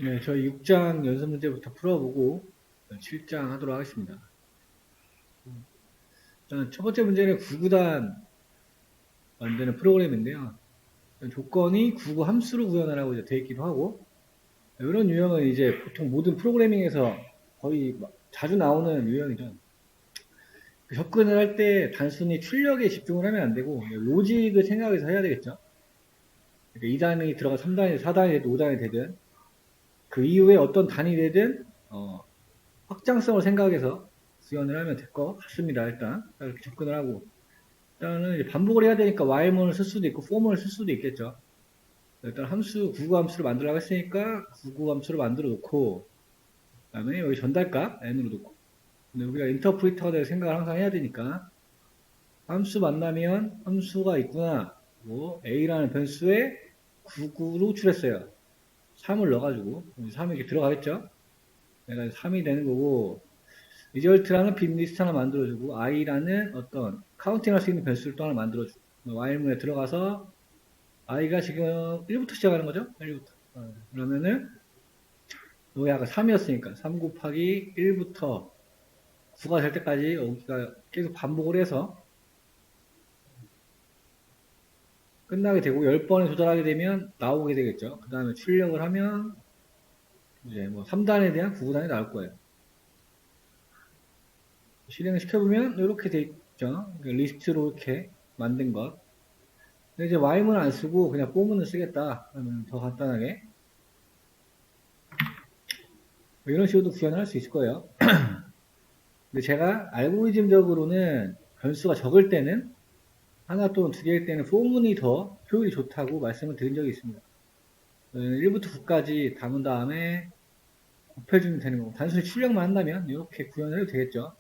네, 저희 6장 연습 문제부터 풀어보고 7장 하도록 하겠습니다. 일단 첫 번째 문제는 구구단 만드는 프로그램인데요. 조건이 구구 함수로 구현하라고 이제 되어 있기도 하고, 이런 유형은 이제 보통 모든 프로그래밍에서 거의 자주 나오는 유형이죠. 접근을 할 때 단순히 출력에 집중을 하면 안 되고 로직을 생각해서 해야 되겠죠. 그러니까 2단이 들어가 3단이 4단이 되든 5단이 되든 그 이후에 어떤 단이 되든 확장성을 생각해서 구현을 하면 될 것 같습니다. 일단 이렇게 접근을 하고, 일단은 이제 반복을 해야 되니까 while문을 쓸 수도 있고 for문을 쓸 수도 있겠죠. 일단 함수 구구 함수를 만들라고 했으니까 구구 함수를 만들어 놓고, 그다음에 여기 전달값 n으로 놓고, 근데 우리가 인터프리터가 될 생각을 항상 해야 되니까 함수 만나면 함수가 있구나, 뭐 a라는 변수에 구구로 출했어요. 3을 넣어가지고 3이 이렇게 들어가겠죠. 내가 3이 되는 거고, 리절트라는 빈 리스트 하나 만들어주고 i라는 어떤 카운팅할 수 있는 변수를 또 하나 만들어주고, while문에 들어가서 i가 지금 1부터 시작하는 거죠. 1부터. 그러면은 여기 아까 3이었으니까 3 곱하기 1부터 9가 될 때까지 여기가 계속 반복을 해서 끝나게 되고 10번에 도달하게 되면 나오게 되겠죠. 그 다음에 출력을 하면 이제 뭐 3단에 대한 9단이 나올 거예요. 실행을 시켜보면 이렇게 돼 있죠. 리스트로 이렇게 만든 것. 근데 이제 y문 안 쓰고 그냥 for문을 쓰겠다 그러면 더 간단하게 이런 식으로 구현을 할 수 있을 거예요. 근데 제가 알고리즘적으로는 변수가 적을 때는 하나 또는 두 개일 때는 for문이 더 효율이 좋다고 말씀을 드린 적이 있습니다. 1부터 9까지 담은 다음에 곱해주면 되는 거고, 단순히 출력만 한다면 이렇게 구현을 해도 되겠죠.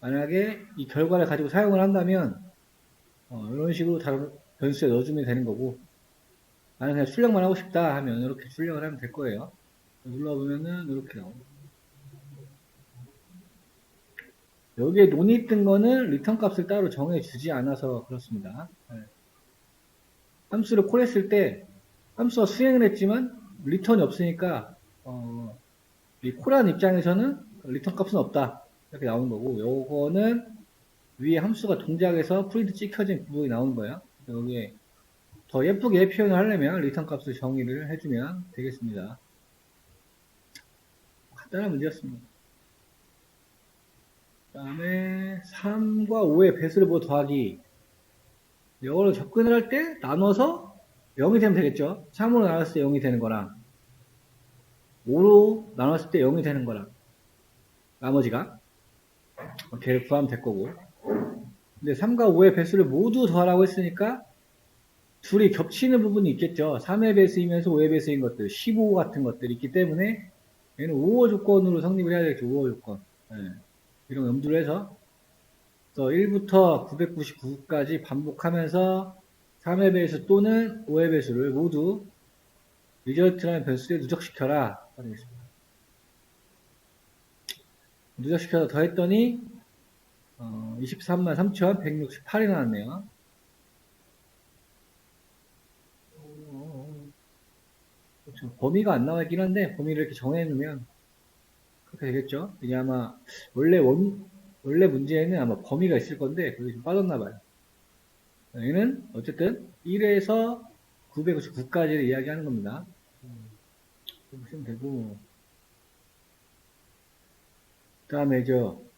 만약에 이 결과를 가지고 사용을 한다면 이런 식으로 다른 변수에 넣어주면 되는 거고, 나는 그냥 출력만 하고 싶다 하면 이렇게 출력을 하면 될 거예요. 눌러보면은 이렇게 나옵니다. 여기에 논이 뜬 거는 리턴 값을 따로 정해주지 않아서 그렇습니다. 함수를 콜했을 때 함수가 수행을 했지만 리턴이 없으니까 이 콜한 입장에서는 리턴 값은 없다 이렇게 나오는 거고, 요거는 위에 함수가 동작해서 프린트 찍혀진 부분이 나오는 거예요. 여기에 더 예쁘게 표현을 하려면 리턴 값을 정의를 해주면 되겠습니다. 간단한 문제였습니다. 그 다음에 3과 5의 배수를 뭐 더하기, 이거를 접근을 할 때 나눠서 0이 되면 되겠죠. 3으로 나눴을 때 0이 되는 거랑 5로 나눴을 때 0이 되는 거랑 나머지가 걔를 구하면 될 거고, 근데 3과 5의 배수를 모두 더하라고 했으니까 둘이 겹치는 부분이 있겠죠. 3의 배수이면서 5의 배수인 것들, 15 같은 것들이 있기 때문에 얘는 5호 조건으로 성립을 해야 되겠죠. 5호 조건. 이런 거 염두를 해서 1부터 999까지 반복하면서 3의 배수 또는 5의 배수를 모두 리절트라는 변수에 누적시켜라. 하겠습니다. 누적시켜서 더했더니 23만 3,168이 나왔네요. 그렇죠. 범위가 안 나와 있긴 한데 범위를 이렇게 정해놓으면 그렇게 되겠죠. 이게 아마 원래 문제에는 아마 범위가 있을 건데 그게 좀 빠졌나 봐요. 여기는 어쨌든 1에서 999까지를 이야기하는 겁니다. 보시면 되고, 그 다음에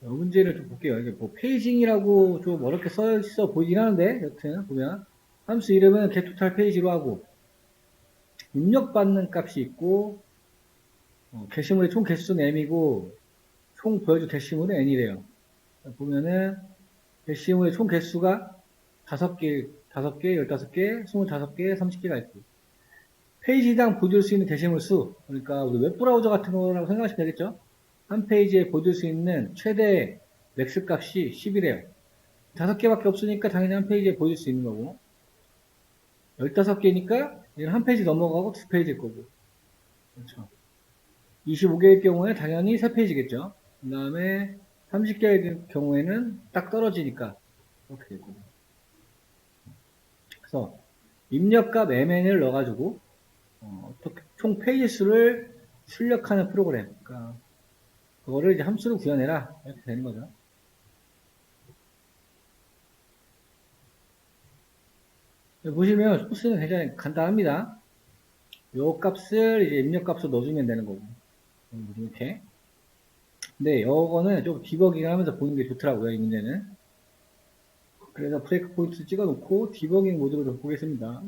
문제를 좀 볼게요. 이게 뭐 페이징이라고 좀 어렵게 써 있어 보이긴 하는데, 여튼 보면 함수 이름은 getTotal 페이지로 하고, 입력받는 값이 있고, 게시물의 총 개수는 m이고, 총 보여줄 게시물은 n이래요. 보면은 게시물의 총 개수가 5개, 5개, 15개, 25개, 30개가 있고, 페이지당 보여줄 수 있는 게시물 수, 그러니까 우리 웹브라우저 같은 거라고 생각하시면 되겠죠? 한 페이지에 보여줄 수 있는 최대 맥스 값이 10이래요. 5개밖에 없으니까 당연히 한 페이지에 보여줄 수 있는 거고, 15개니까 얘는 한 페이지 넘어가고 2페이지일 거고, 그렇죠. 25개일 경우에 당연히 3페이지겠죠. 그 다음에 30개일 경우에는 딱 떨어지니까 이렇게 될 거고. 그래서 입력값 mn을 넣어가지고 총 페이지 수를 출력하는 프로그램. 그러니까 그거를 이제 함수로 구현해라. 이렇게 되는 거죠. 보시면 소스는 굉장히 간단합니다. 요 값을 이제 입력값으로 넣어주면 되는 거고. 이렇게. 근데 요거는 좀 디버깅 하면서 보는 게 좋더라고요, 이 문제는. 그래서 브레이크 포인트 찍어 놓고 디버깅 모드로 좀 보겠습니다.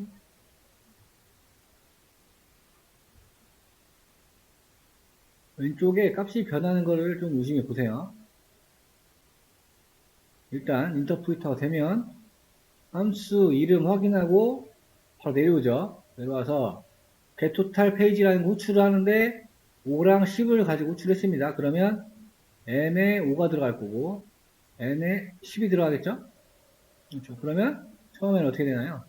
왼쪽에 값이 변하는 거를 좀 유심히 보세요. 일단 인터프리터가 되면 함수 이름 확인하고 바로 내려오죠. 내려와서 getTotal 페이지라는 거 호출을 하는데 5랑 10을 가지고 호출했습니다. 그러면 n에 5가 들어갈 거고 n에 10이 들어가겠죠? 그렇죠. 그러면 처음에는 어떻게 되나요?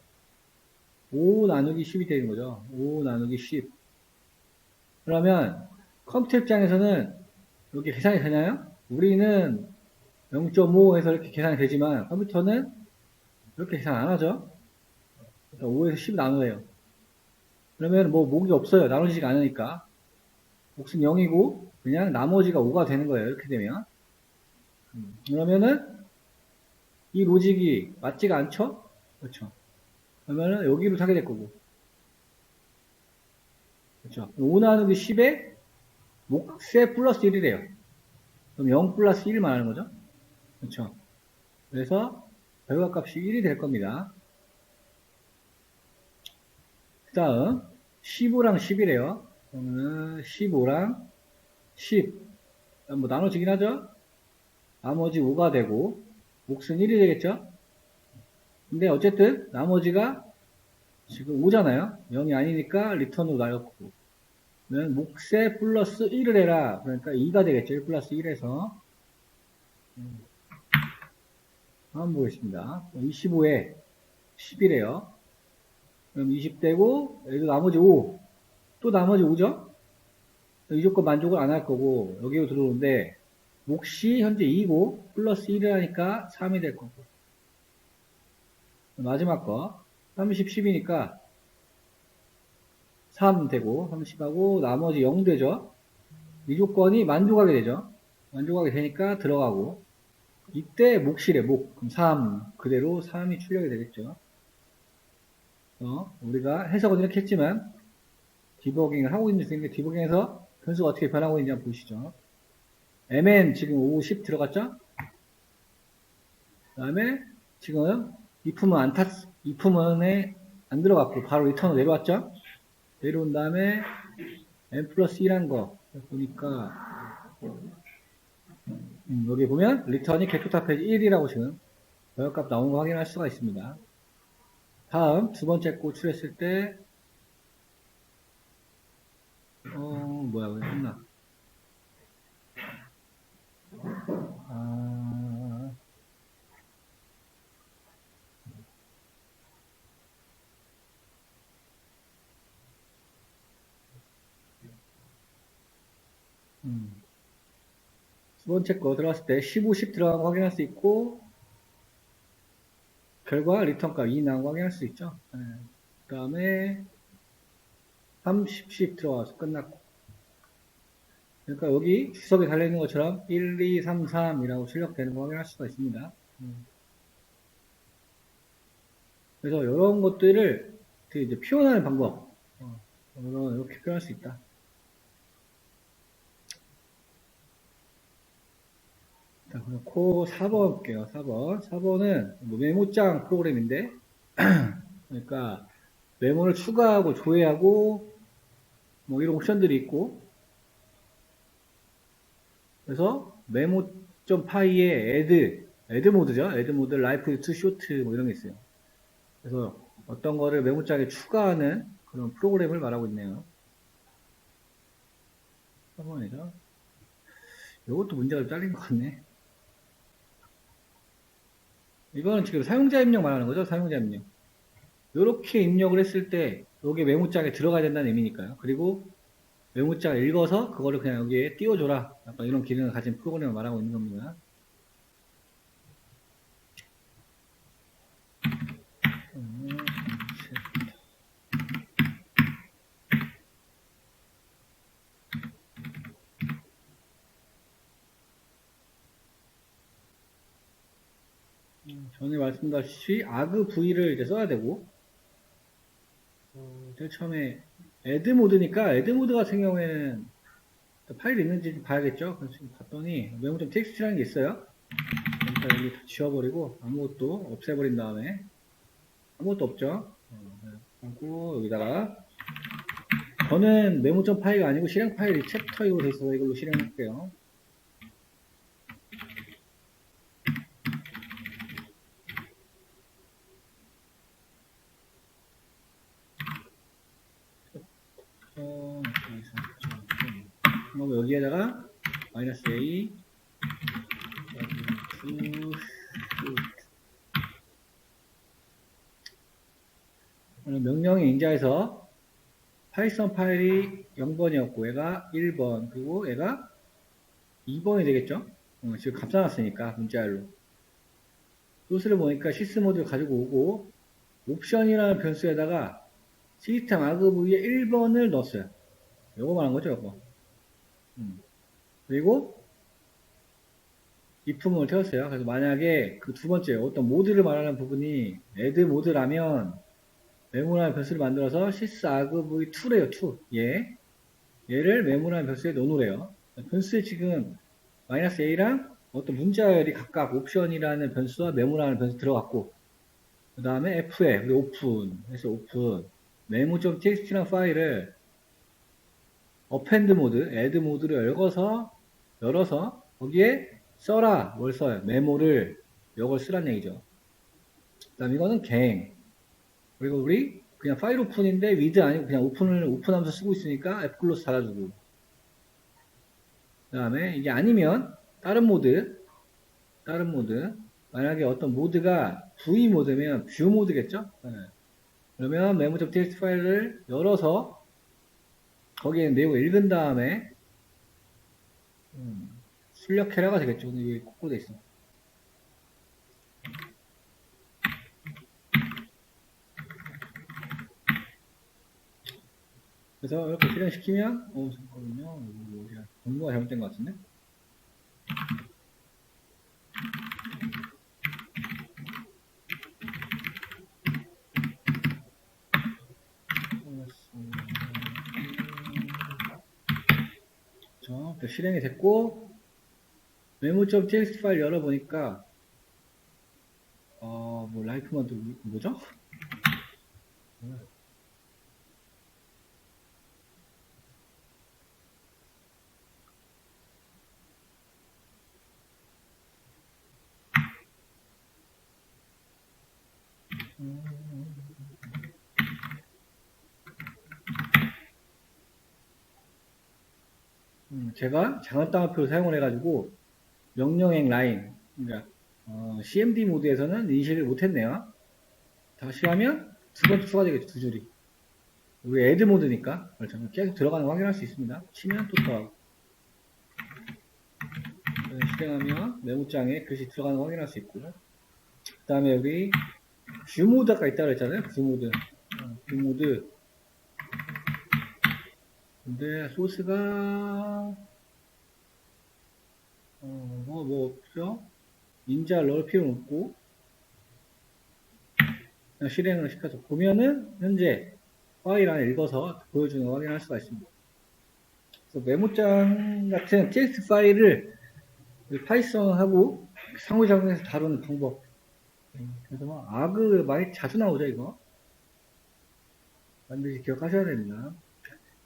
5 나누기 10이 되는 거죠. 5 나누기 10. 그러면 컴퓨터 입장에서는 이렇게 계산이 되나요? 우리는 0.5 해서 이렇게 계산이 되지만 컴퓨터는 이렇게 계산 안 하죠. 5에서 10 나누어요. 그러면 뭐 목이 없어요. 나누지가 않으니까. 몫은 0이고 그냥 나머지가 5가 되는 거예요. 이렇게 되면. 그러면은 이 로직이 맞지가 않죠? 그렇죠. 그러면은 여기로 사게 될 거고. 그렇죠. 5 나누기 10에 몫에 플러스 1이래요. 그럼 0 플러스 1 말하는 거죠. 그렇죠. 그래서 결과값이 1이 될 겁니다. 그 다음 15랑 10이래요. 그러면 15랑 10 뭐 나눠지긴 하죠. 나머지 5가 되고 몫은 1이 되겠죠. 근데 어쨌든 나머지가 지금 5잖아요. 0이 아니니까 리턴으로 나왔고 그러면 몫에 플러스 1을 해라. 그러니까 2가 되겠죠. 1 플러스 1에서 한번 보겠습니다. 25에 10이래요. 그럼 20되고 여기도 나머지 5. 또 나머지 5죠? 이 조건 만족을 안 할 거고 여기로 들어오는데 몫이 현재 2고 플러스 1을 하니까 3이 될 거고 마지막 거 30, 10이니까 3 되고 30하고 나머지 0 되죠? 이 조건이 만족하게 되죠? 만족하게 되니까 들어가고 이때 몫이래 몫 그럼 3 그대로 3이 출력이 되겠죠? 우리가 해석은 이렇게 했지만 디버깅을 하고 있는 중인데 디버깅에서 변수가 어떻게 변하고 있는지 한번 보시죠. mn 지금 5, 10 들어갔죠? 그 다음에 지금 if은 안 탔, if문에 안 들어갔고 바로 리턴으로 내려왔죠? 내려온 다음에 n 플러스 1한 거 보니까 여기 보면 리턴이 getTotal 페이지 1이라고 지금 결과값 나온 거 확인할 수가 있습니다. 다음 두 번째 거 출했을 때 뭐야 왜 했나 두 번째 거 들어갔을 때 15, 10 들어간 거 확인할 수 있고 결과 리턴값 2 나온 거 확인할 수 있죠. 그 다음에 30, 10 들어가서 끝났고 그러니까 여기 주석에 달려있는 것처럼 1, 2, 3, 3이라고 출력되는 거 확인할 수가 있습니다. 그래서 이런 것들을 이제 표현하는 방법 이렇게 표현할 수 있다. 자, 그렇고 4번 볼게요. 4번. 4번은 뭐 메모장 프로그램인데 그러니까 메모를 추가하고 조회하고 뭐 이런 옵션들이 있고 그래서 메모.py에 add 모드죠. add 모드, life to short 뭐 이런 게 있어요. 그래서 어떤 거를 메모장에 추가하는 그런 프로그램을 말하고 있네요. 4번이죠. 이것도 문제가 좀 잘린 것 같네. 이거는 지금 사용자 입력 말하는 거죠. 사용자 입력. 이렇게 입력을 했을 때 여기 메모장에 들어가야 된다는 의미니까요. 그리고 메모장을 읽어서 그거를 그냥 여기에 띄워줘라. 약간 이런 기능을 가진 프로그램을 말하고 있는 겁니다. 전에 말씀드렸듯이 argv를 이제 써야 되고, 제가 처음에 add 모드니까 add 모드 같은 경우에는 파일이 있는지 봐야겠죠. 그래서 지금 봤더니 메모.txt라는 게 있어요. 그러니까 여기 다 지워버리고 아무것도 없애버린 다음에 아무것도 없죠. 하고 여기다가 저는 메모.점 파일이 아니고 실행 파일이 챕터이고 돼 있어서 이걸로 실행할게요. 그리고 여기에다가 -a 명령의 인자에서 파이썬 파일이 0번이었고 얘가 1번 그리고 얘가 2번이 되겠죠. 지금 값사놨으니까 문자열로 소스를 보니까 시스모드를 가지고 오고 옵션이라는 변수에다가 시스템 argv에 1번을 넣었어요. 요거 말한 거죠, 요거. 그리고 if문을 태웠어요. 그래서 만약에 그 두 번째 어떤 모드를 말하는 부분이 add 모드라면 메모라는 변수를 만들어서 sys argv2래요, 2. 얘를 메모라는 변수에 넣어놓으래요. 변수에 지금 -a랑 어떤 문자열이 각각 옵션이라는 변수와 메모라는 변수 들어갔고, 그 다음에 f에 우리 오픈 해서 오픈 메모.txt라는 파일을 append 모드, add 모드를 열어서 거기에 써라 뭘 써요? 메모를 이걸 쓰란 얘기죠. 그 다음 이거는 갱 그리고 우리 그냥 파일 오픈인데 with 아니고 그냥 오픈을 오픈하면서 쓰고 있으니까 f클로스 달아주고 그 다음에 이게 아니면 다른 모드 만약에 어떤 모드가 v 모드면 뷰 모드겠죠. 네. 그러면 메모.txt 파일을 열어서 거기에 내용을 읽은 다음에 출력해라가 되겠죠. 근데 이게 거꾸로 돼 있어. 그래서 이렇게 실행시키면 잠깐만요. 어디야? 공부가 잘못된 것 같은데? 자, 실행이 됐고 메모.txt 파일 열어보니까 뭐 라이프만 또 뭐죠? 제가 장한따옴표를 사용을 해가지고 명령행 라인 그러니까 CMD 모드에서는 인식을 못했네요. 다시 하면 두 번 추가되겠죠. 두 줄이. 우리 애드 모드니까 그렇죠. 계속 들어가는 거 확인할 수 있습니다. 치면 또 들어가고 실행하면 메모장에 글씨 들어가는 거 확인할 수 있고 그 다음에 우리 뷰 모드가 있다고 했잖아요. 뷰 모드 근데 소스가 뭐 없죠? 인자 넣을 필요는 없고 그냥 실행을 시켜서 보면은 현재 파일 안에 읽어서 보여주는 거 확인할 수가 있습니다. 그래서 메모장 같은 txt 파일을 파이썬하고 상호작용해서 다루는 방법. 그래서 뭐 아그 많이 자주 나오죠 이거. 반드시 기억하셔야 됩니다.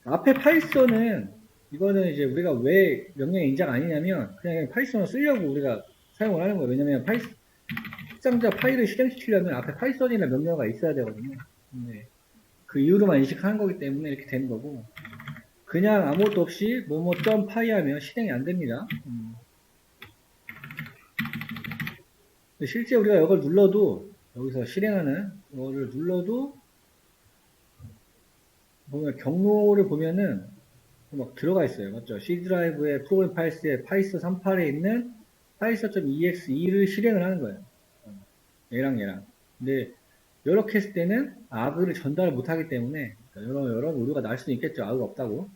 앞에 파이썬은 이거는 이제 우리가 왜 명령의 인자가 아니냐면 그냥 파이썬을 쓰려고 우리가 사용을 하는 거예요. 왜냐면 특성자 파일을 실행시키려면 앞에 파이썬이나 명령어가 있어야 되거든요. 네. 그 이유로만 인식하는 거기 때문에 이렇게 되는 거고 그냥 아무것도 없이 뭐뭐.py 하면 실행이 안 됩니다. 실제 우리가 이걸 눌러도 여기서 실행하는 이거를 눌러도 보면 경로를 보면은 막 들어가 있어요. 맞죠? C 드라이브의 프로그램 파일스에 파이스 38에 있는 파이스.exe2를 실행을 하는 거예요. 얘랑. 근데 이렇게 했을 때는 아그를 전달을 못하기 때문에 이런 오류가 날 수는 있겠죠. 아그가 없다고.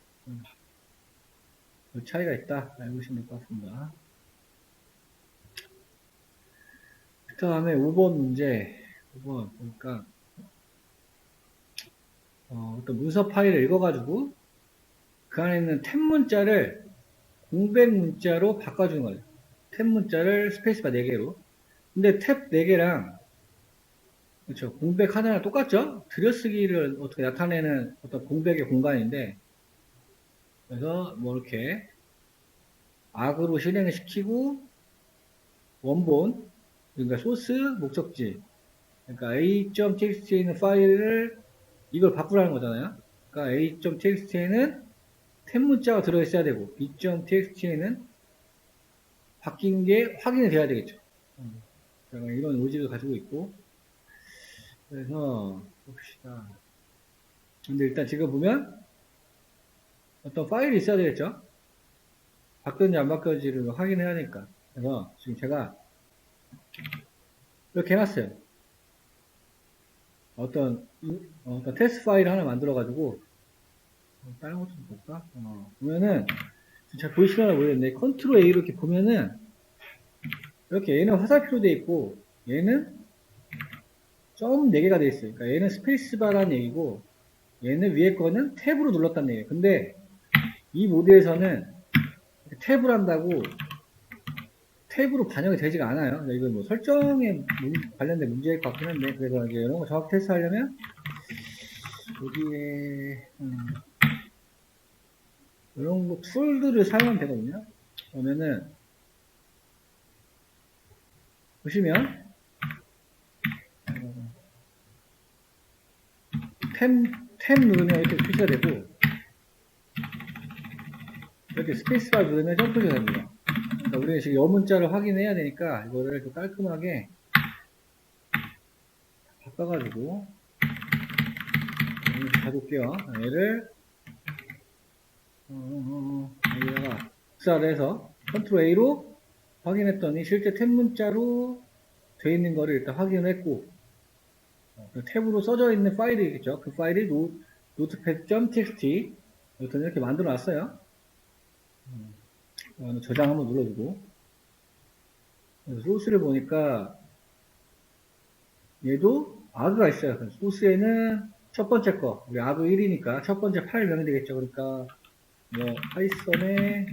그 차이가 있다. 알고 계시면 될 것 같습니다. 다음에 5번 문제. 5번 보니까 어떤 문서 파일을 읽어가지고 그 안에 있는 탭 문자를 공백 문자로 바꿔주는 거예요. 탭 문자를 스페이스바 4개로. 근데 탭 4개랑 그렇죠. 공백 하나랑 똑같죠? 들여쓰기를 어떻게 나타내는 어떤 공백의 공간인데 그래서 뭐 이렇게 악으로 실행을 시키고 원본 그러니까 소스 목적지 그러니까 a.txt에 있는 파일을 이걸 바꾸라는 거잖아요. 그러니까 a.txt에는 탭 문자가 들어있어야 되고 b.txt에는 바뀐 게 확인이 돼야 되겠죠. 이런 의지를 가지고 있고 그래서 봅시다. 근데 일단 지금 보면 어떤 파일이 있어야 되겠죠. 바뀌었는지 안 바뀌었는지를 확인해야 되니까. 그래서 지금 제가 이렇게 해놨어요. 어떤 테스트 파일 하나 만들어가지고 다른 것도 좀 볼까? 보면은 잘 보이시려나 모르겠는데 컨트롤 A 이렇게 보면은 이렇게 얘는 화살표로 되어 있고 얘는 점 4개가 되어 있어요. 그러니까 얘는 스페이스바라는 얘기고 얘는 위에 거는 탭으로 눌렀다는 얘기예요. 근데 이 모드에서는 탭을 한다고 탭으로 반영이 되지가 않아요. 이건 뭐 설정에 관련된 문제일 것 같긴 한데 그래서 이제 이런 거 정확히 테스트하려면 여기에 이런 거 툴들을 사용하면 되거든요. 그러면은 보시면 탭 누르면 이렇게 표시가 되고 이렇게 스페이스바 누르면 점프가 됩니다. 그러니까 우리는 지금 여 문자를 확인해야 되니까 이거를 좀 깔끔하게 바꿔가지고 가볼게요. 얘를 여기다가 복사를 해서 컨트롤 A로 확인했더니 실제 탭 문자로 되어 있는 거를 일단 확인을 했고 그 탭으로 써져 있는 파일이 있겠죠. 그 파일이 notepad.txt 이렇게 만들어 놨어요. 저장 한번 눌러주고 소스를 보니까 얘도 아그가 있어요. 소스에는 첫 번째 거 우리 아그 1이니까 첫 번째 파일명이 되겠죠. 그러니까 뭐 파이썬에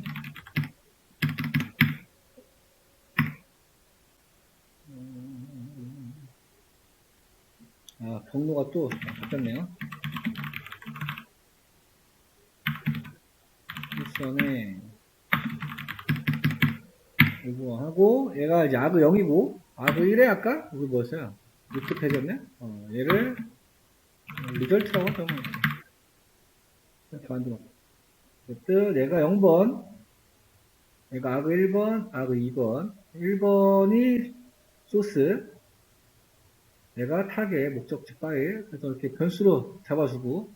경로가 또 바뀌었네요. 파이썬에 이거 하고 얘가 이제 아그 0이고 아그 1에 아까 이거 뭐였어요? 노트패드였네? 얘를 리절트라고 하죠. 이렇게 만들었고 어쨌든 얘가 0번 얘가 아그 1번 아그 2번 1번이 소스 얘가 타겟 목적지 파일 그래서 이렇게 변수로 잡아주고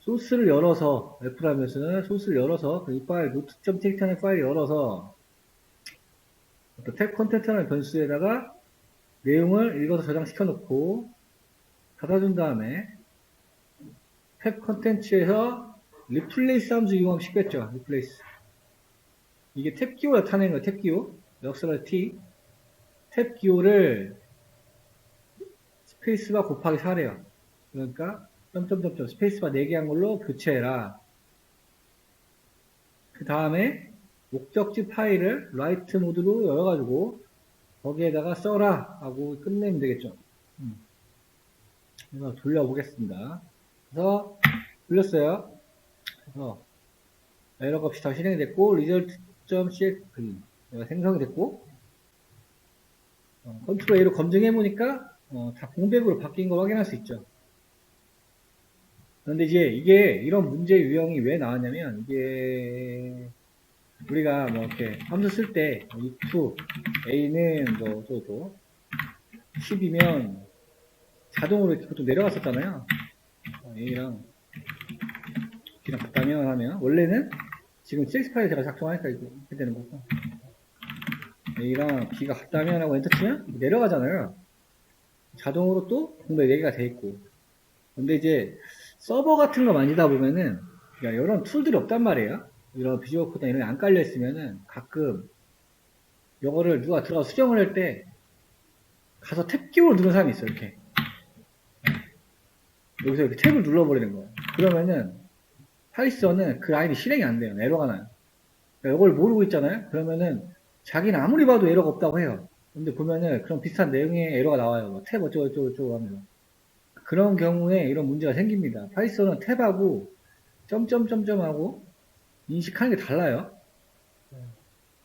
소스를 열어서 F라면서는 소스를 열어서 이 파일 note.txt라는 파일을 열어서 탭 컨텐츠라는 변수에다가 내용을 읽어서 저장시켜 놓고 닫아준 다음에 탭 컨텐츠에서 리플레이스 함수 이용하면 쉽겠죠. 리플레이스 이게 탭 기호 나타내는 거예요. 탭 기호 역사가 T 탭 기호를 스페이스바 곱하기 4래요. 그러니까 점점점점 스페이스바 4개 한 걸로 교체해라. 그 다음에 목적지 파일을 라이트 모드로 열어가지고 거기에다가 써라 하고 끝내면 되겠죠. 그래서 돌려보겠습니다. 그래서 돌렸어요. 그래서 에러가 없이 다 실행이 됐고 result.cxv 생성이 됐고 컨트롤 A로 검증해보니까 다 공백으로 바뀐 걸 확인할 수 있죠. 그런데 이제 이게 이런 문제 유형이 왜 나왔냐면 이게 우리가 뭐 이렇게 함수 쓸 때 if a는 뭐 또 10이면 자동으로 이렇게 보통 내려갔었잖아요. a랑 b랑 같다면 하면 원래는 지금 CX 파일 제가 작성하니까 이렇게 되는 거고 a랑 b가 같다면 하고 엔터 치면 내려가잖아요. 자동으로 또 공백 4개가 돼 있고 근데 이제 서버 같은 거 만지다 보면은 이런 툴들이 없단 말이에요. 이런 비주얼 코드나 이런 게 안 깔려 있으면은 가끔 이거를 누가 들어가 수정을 할 때 가서 탭 키로 누르는 사람이 있어요. 이렇게. 여기서 이렇게 탭을 눌러버리는 거예요. 그러면은 파이썬은 그 라인이 실행이 안 돼요. 에러가 나요. 그러니까 이걸 모르고 있잖아요. 그러면은 자기는 아무리 봐도 에러가 없다고 해요. 근데 보면은 그런 비슷한 내용의 에러가 나와요. 뭐 탭 어쩌고저쩌고 하면서. 그런 경우에 이런 문제가 생깁니다. 파이썬은 탭하고 점점점점하고 인식하는 게 달라요.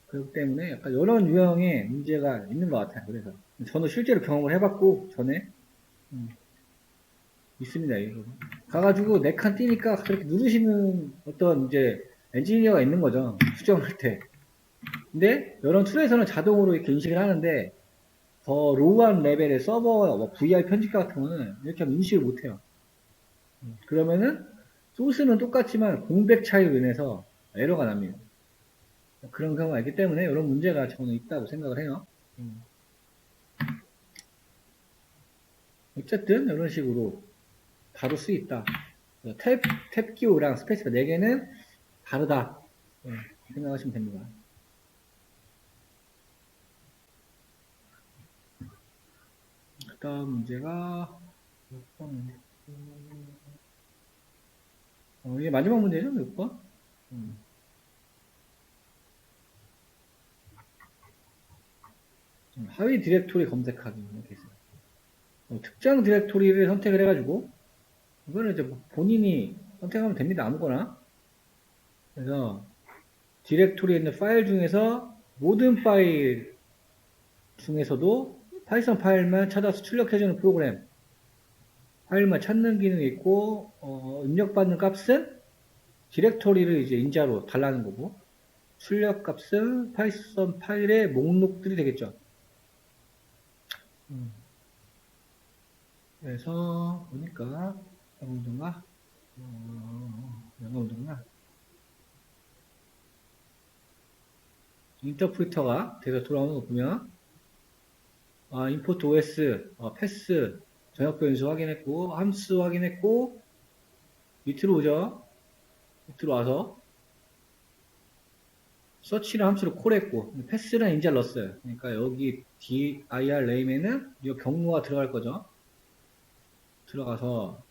그렇기 때문에 약간 이런 유형의 문제가 있는 것 같아요. 그래서 저는 실제로 경험을 해봤고 전에 있습니다. 이거. 가가지고 네 칸 띄니까 그렇게 누르시는 어떤 이제 엔지니어가 있는 거죠. 수정할 때. 근데 이런 툴에서는 자동으로 이렇게 인식을 하는데 더 로우한 레벨의 서버, 뭐 VR 편집자 같은 거는 이렇게 하면 인식을 못해요. 그러면은 소스는 똑같지만 공백 차이로 인해서 에러가 납니다. 그런 경우가 있기 때문에 이런 문제가 저는 있다고 생각을 해요. 어쨌든 이런 식으로 다룰 수 있다. 탭 기호랑 스페이스바 4개는 다르다. 생각하시면 됩니다. 그 다음 문제가 이게 마지막 문제죠? 6번? 하위 디렉토리 검색하기 이렇게 있어요. 특정 디렉토리를 선택을 해가지고 이거는 이제 본인이 선택하면 됩니다. 아무거나. 그래서 디렉토리에 있는 파일 중에서 모든 파일 중에서도 파이썬 파일만 찾아서 출력해주는 프로그램 파일만 찾는 기능이 있고 입력받는 값은 디렉토리를 이제 인자로 달라는 거고 출력 값은 파이썬 파일의 목록들이 되겠죠. 그래서 보니까 영어운동가 영어운동가 인터프리터가 돼서 돌아오는 거 보면 임포트 OS, 패스, 전역 변수 확인했고 함수 확인했고 밑으로 오죠. 밑으로 와서 서치를 함수로 콜했고 패스는 인자를 넣었어요. 그러니까 여기 dir name에는 이 경로가 들어갈 거죠. 들어가서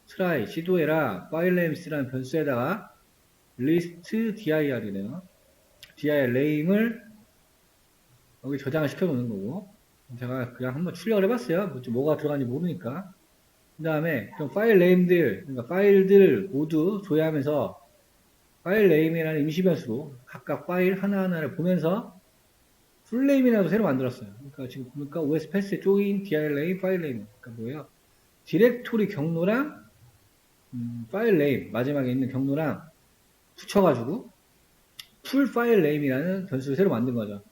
try 시도해라 파일 names라는 변수에다가 list dir이네요. dir name을 여기 저장을 시켜 놓는 거고 제가 그냥 한번 출력을 해봤어요. 뭐가 들어가는지 모르니까. 그 다음에 파일 네임들, 그러니까 파일들 모두 조회하면서 파일 네임이라는 임시 변수로 각각 파일 하나하나를 보면서 풀 네임이라도 새로 만들었어요. 그러니까 지금 보니까 OS 패스 조인 dir name 파일 네임. 그러니까 뭐예요? 디렉토리 경로랑 파일 네임 마지막에 있는 경로랑 붙여가지고 풀 파일 네임이라는 변수를 새로 만든 거죠.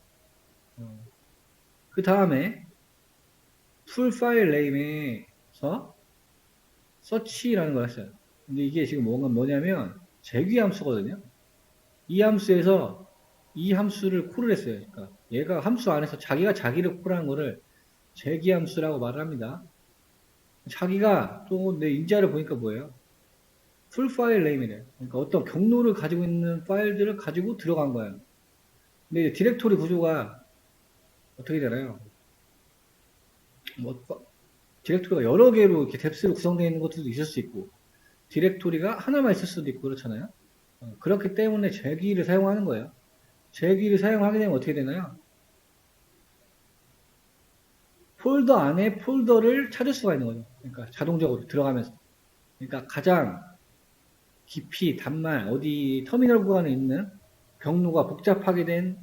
그 다음에 풀 파일 네임에서 서치라는 걸 했어요. 근데 이게 지금 뭐냐면 제귀 함수거든요. 이 함수에서 이 함수를 콜을 했어요. 그러니까 얘가 함수 안에서 자기가 자기를 콜하는 거를 제귀 함수라고 말을 합니다. 자기가 또 내 인자를 보니까 뭐예요? 풀 파일 네임이래요. 그러니까 어떤 경로를 가지고 있는 파일들을 가지고 들어간 거예요. 근데 이제 디렉토리 구조가 어떻게 되나요? 디렉토리가 여러 개로 이렇게 뎁스로 구성되어 있는 것들도 있을 수 있고, 디렉토리가 하나만 있을 수도 있고 그렇잖아요. 그렇기 때문에 제기를 사용하는 거예요. 제기를 사용하게 되면 어떻게 되나요? 폴더 안에 폴더를 찾을 수가 있는 거죠. 그러니까 자동적으로 들어가면서. 그러니까 가장 깊이 단말 어디 터미널 구간에 있는 경로가 복잡하게 된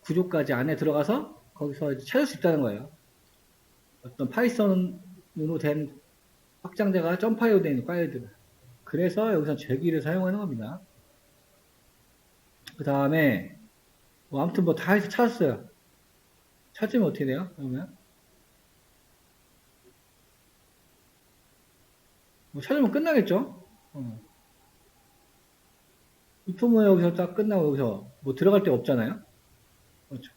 구조까지 안에 들어가서 거기서 찾을 수 있다는 거예요. 어떤 파이썬으로 된 확장자가 점파이어 된 파일들. 그래서 여기서 제기를 사용하는 겁니다. 그 다음에 아무튼 다 해서 찾았어요. 찾으면 어떻게 돼요? 그러면 찾으면 끝나겠죠? 유튜브 여기서 딱 끝나고 여기서 들어갈 데가 없잖아요. 그렇죠.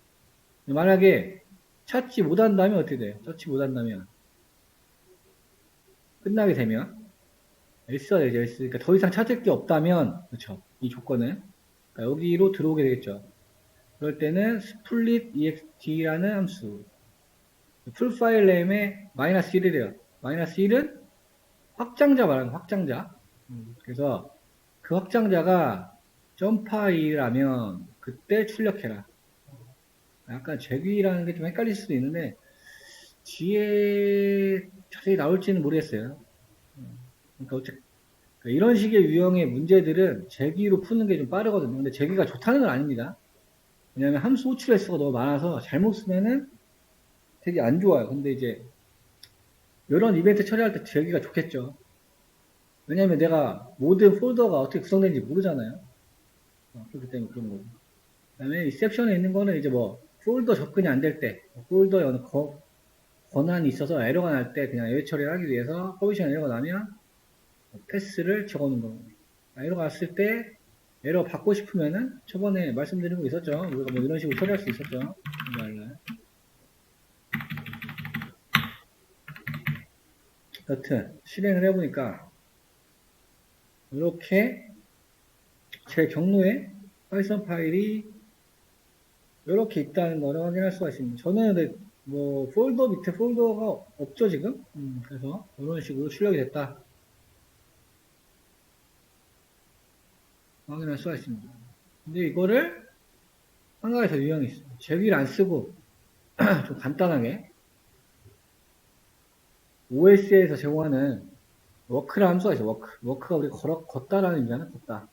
만약에 찾지 못한다면 어떻게 돼요? 찾지 못한다면 끝나게 되면 else 되죠. else. 그러니까 더 이상 찾을 게 없다면 그렇죠. 이 조건은 그러니까 여기로 들어오게 되겠죠. 그럴 때는 split ext라는 함수 풀 파일 네임에 -1이래요. -1은 확장자 말하는 확장자. 그래서 그 확장자가 점파이라면 그때 출력해라. 약간 제귀라는 게 좀 헷갈릴 수도 있는데 뒤에 자세히 나올지는 모르겠어요. 그러니까 이런 식의 유형의 문제들은 제귀로 푸는 게 좀 빠르거든요. 근데 제귀가 좋다는 건 아닙니다. 왜냐하면 함수 호출 횟수가 너무 많아서 잘못 쓰면은 되게 안 좋아요. 근데 이제 이런 이벤트 처리할 때 제귀가 좋겠죠. 왜냐하면 내가 모든 폴더가 어떻게 구성되는지 모르잖아요. 그렇기 때문에 그런 거고. 그 다음에 리셉션에 있는 거는 이제 뭐 폴더 접근이 안 될 때, 폴더에 어느 권한이 있어서 에러가 날 때 그냥 에러 처리를 하기 위해서 퍼미션 에러가 나면 패스를 적어놓은 겁니다. 에러가 왔을 때 에러 받고 싶으면은 저번에 말씀드린 거 있었죠. 우리가 뭐 이런 식으로 처리할 수 있었죠. 여튼 실행을 해보니까 이렇게 제 경로에 파이썬 파일이 이렇게 있다는 거를 확인할 수가 있습니다. 저는 근데 뭐 폴더 밑에 폴더가 없죠 지금. 그래서 이런 식으로 출력이 됐다 확인할 수가 있습니다. 근데 이거를 한 가지 더 유형이 있어요. 제귀를 안 쓰고 좀 간단하게 OS에서 제공하는 워크라는 함수가 있어요. 워크가 우리 걷다라는 의미잖아요. 걷다.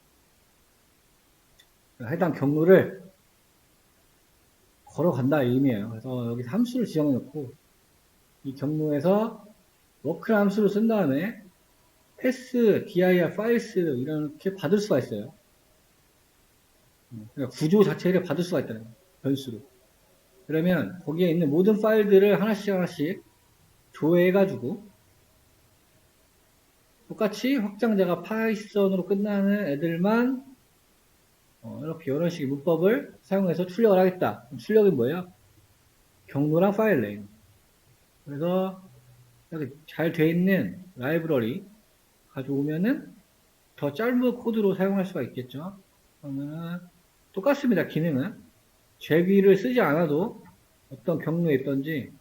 해당 경로를 걸어간다 이 의미예요. 그래서 여기서 함수를 지정해 놓고 이 경로에서 워크라는 함수를 쓴 다음에 패스, dir, 파일스 이렇게 받을 수가 있어요. 그러니까 구조 자체를 받을 수가 있다는 거예요. 변수로. 그러면 거기에 있는 모든 파일들을 하나씩 조회해가지고 똑같이 확장자가 파이썬으로 끝나는 애들만 이렇게 이런 식의 문법을 사용해서 출력을 하겠다. 출력이 뭐예요? 경로랑 파일 네임. 그래서 이렇게 잘 돼 있는 라이브러리 가져오면은 더 짧은 코드로 사용할 수가 있겠죠. 그러면은 똑같습니다. 기능은 제귀를 쓰지 않아도 어떤 경로에 있던지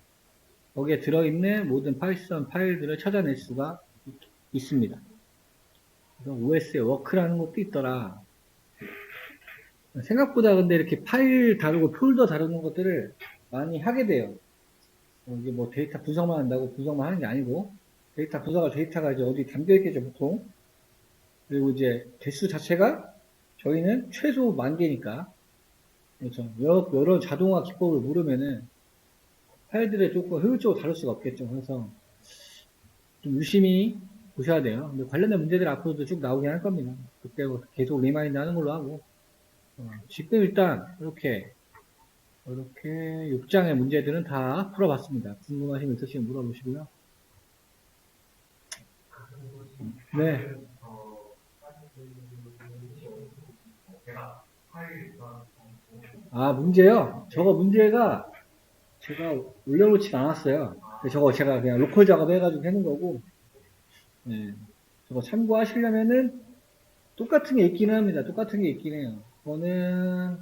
거기에 들어있는 모든 파이썬 파일들을 찾아낼 수가 있습니다. 그래서 OS에 워크라는 것도 있더라. 생각보다 근데 이렇게 파일 다루고 폴더 다루는 것들을 많이 하게 돼요. 이게 뭐 데이터 분석만 한다고 분석만 하는 게 아니고 데이터가 이제 어디 담겨 있겠죠 보통. 그리고 이제 개수 자체가 저희는 최소 10,000개니까 그렇죠. 여러 자동화 기법을 모르면은 파일들을 조금 효율적으로 다룰 수가 없겠죠. 그래서 좀 유심히 보셔야 돼요. 근데 관련된 문제들 앞으로도 쭉 나오긴 할 겁니다. 그때 계속 리마인드 하는 걸로 하고 지금 일단 이렇게 6장의 문제들은 다 풀어봤습니다. 궁금하신 거 있으시면 물어보시고요. 네. 아, 문제요? 저거 문제가 제가 올려놓지 않았어요. 저거 제가 그냥 로컬 작업해가지고 해놓은 거고, 네. 저거 참고하시려면은 똑같은 게 있기는 합니다. 똑같은 게 있긴 해요. 그거는,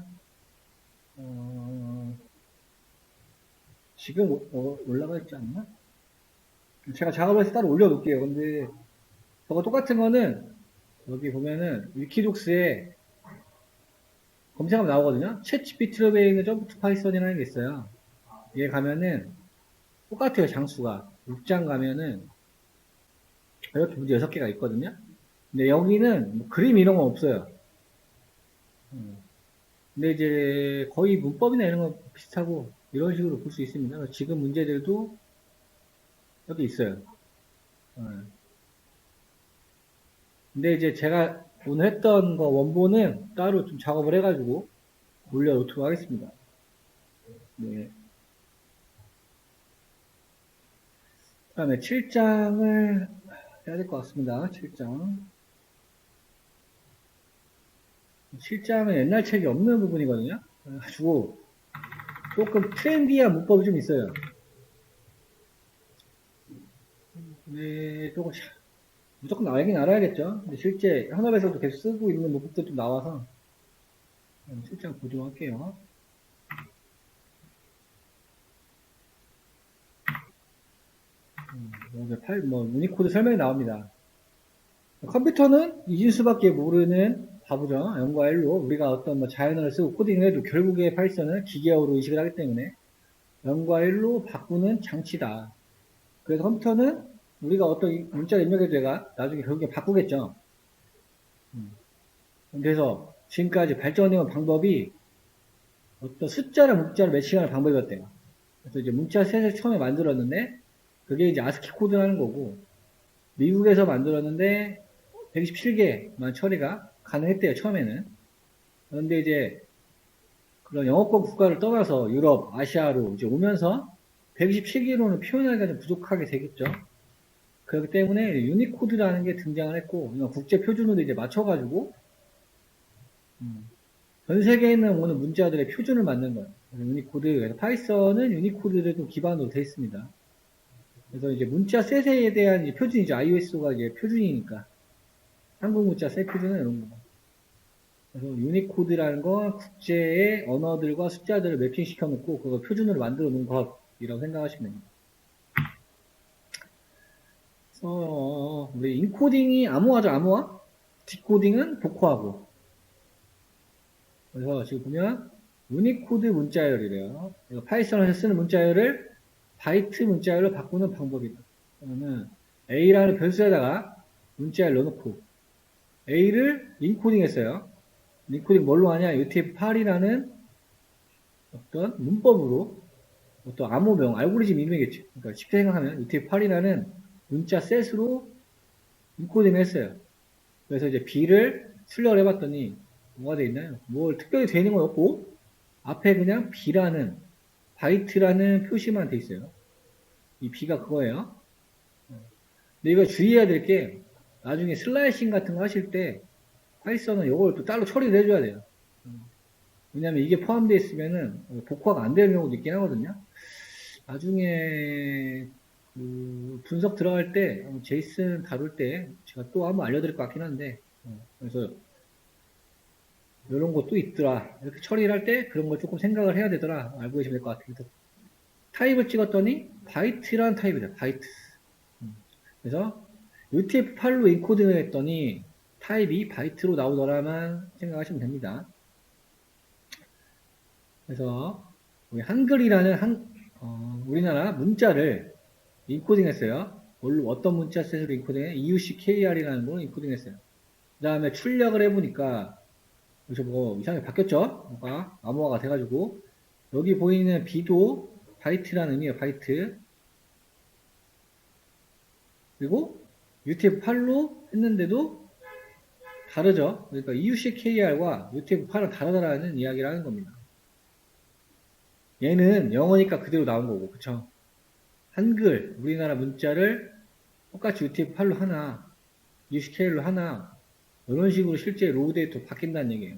지금 올라가 있지 않나? 제가 작업을 해서 따로 올려놓을게요. 근데 저거 똑같은 거는 여기 보면은 위키독스에 검색하면 나오거든요. 챗 GPT로 있는 점프 투 파이썬이라는 게 있어요. 얘 가면은 똑같아요. 장수가 6장 가면은 이렇게 문제 6개가 있거든요. 근데 여기는 뭐 그림 이런 건 없어요. 근데 이제 거의 문법이나 이런 건 비슷하고 이런 식으로 볼 수 있습니다. 지금 문제들도 여기 있어요. 근데 이제 제가 오늘 했던 거 원본은 따로 좀 작업을 해가지고 올려놓도록 하겠습니다. 네. 그 다음에 7장을 해야 될 것 같습니다. 7장. 7장은 옛날 책이 없는 부분이거든요. 그래가지고 조금 트렌디한 문법이 좀 있어요. 네, 조금 무조건 알긴 알아야겠죠. 근데 실제 현업에서도 계속 쓰고 있는 문법도 좀 나와서 7장 보도록 할게요. 유니코드 설명이 나옵니다. 컴퓨터는 이진수밖에 모르는 바보죠. 0과 1로 우리가 어떤 자연어를 쓰고 코딩을 해도 결국에 파이썬은 기계어로 인식을 하기 때문에 0과 1로 바꾸는 장치다. 그래서 컴퓨터는 우리가 어떤 문자를 입력해도 얘가 나중에 결국에 바꾸겠죠. 그래서 지금까지 발전해온 방법이 어떤 숫자랑 문자를 매칭하는 방법이었대요. 그래서 이제 문자 셋을 처음에 만들었는데 그게 이제 아스키 코드라는 거고 미국에서 만들었는데 127개만 처리가 가능했대요, 처음에는. 그런데 이제 그런 영어권 국가를 떠나서 유럽, 아시아로 이제 오면서 127개로는 표현하기가 좀 부족하게 되겠죠. 그렇기 때문에 유니코드라는 게 등장을 했고, 국제 표준으로 이제 맞춰가지고, 전 세계에 있는 오는 문자들의 표준을 만든 거예요. 유니코드. 그래서 파이썬은 유니코드를 좀 기반으로 되어 있습니다. 그래서 이제 문자 셋에 대한 이제 표준이죠. iOS가 이제 표준이니까. 한국 문자 셋 표준은 이런 거. 그래서 유니코드라는 건 국제의 언어들과 숫자들을 매핑시켜 놓고 그걸 표준으로 만들어 놓은 것이라고 생각하시면 됩니다. 그래서 우리 인코딩이 암호화죠, 암호화. 디코딩은 복호하고. 그래서 지금 보면 유니코드 문자열이래요. 파이썬에서 쓰는 문자열을 바이트 문자열로 바꾸는 방법이다. 그러면 A라는 변수에다가 문자열 넣어놓고 A를 인코딩 했어요. 인코딩 뭘로 하냐? UTF-8이라는 어떤 문법으로 어떤 암호명, 알고리즘 이름이겠죠. 그러니까 쉽게 생각하면 UTF-8이라는 문자 셋으로 인코딩을 했어요. 그래서 이제 B를 출력을 해봤더니 뭐가 돼 있나요? 뭘 특별히 되어 있는 건 없고 앞에 그냥 B라는 바이트라는 표시만 돼 있어요. 이 B가 그거예요. 근데 이거 주의해야 될 게 나중에 슬라이싱 같은 거 하실 때 파이썬은 이걸 또 따로 처리를 해줘야 돼요. 왜냐면 이게 포함되어 있으면은 복화가 안 되는 경우도 있긴 하거든요. 나중에 그 분석 들어갈 때 제이슨 다룰 때 제가 또 한번 알려드릴 것 같긴 한데 그래서 이런 것도 있더라. 이렇게 처리를 할 때 그런 걸 조금 생각을 해야 되더라. 알고 계시면 될 것 같아요. 타입을 찍었더니 바이트라는 타입이다. 바이트. 그래서 UTF-8로 인코딩을 했더니 타입이 바이트로 나오더라만 생각하시면 됩니다. 그래서 우리 한글이라는 우리나라 문자를 인코딩했어요. 어떤 문자 셋으로 인코딩해? EUCKR이라는 걸 인코딩했어요. 그 다음에 출력을 해보니까 그래서 뭐 이상하게 바뀌었죠? 뭔가 암호화가 돼가지고 여기 보이는 B도 바이트라는 의미예요. 바이트. 그리고 UTF-8로 했는데도 다르죠. 그러니까 EUCKR과 UTF-8은 다르다라는 이야기를 하는 겁니다. 얘는 영어니까 그대로 나온 거고, 그쵸? 한글, 우리나라 문자를 똑같이 UTF-8로 하나, EUCKR로 하나, 이런 식으로 실제 로우 데이터 바뀐다는 얘기예요.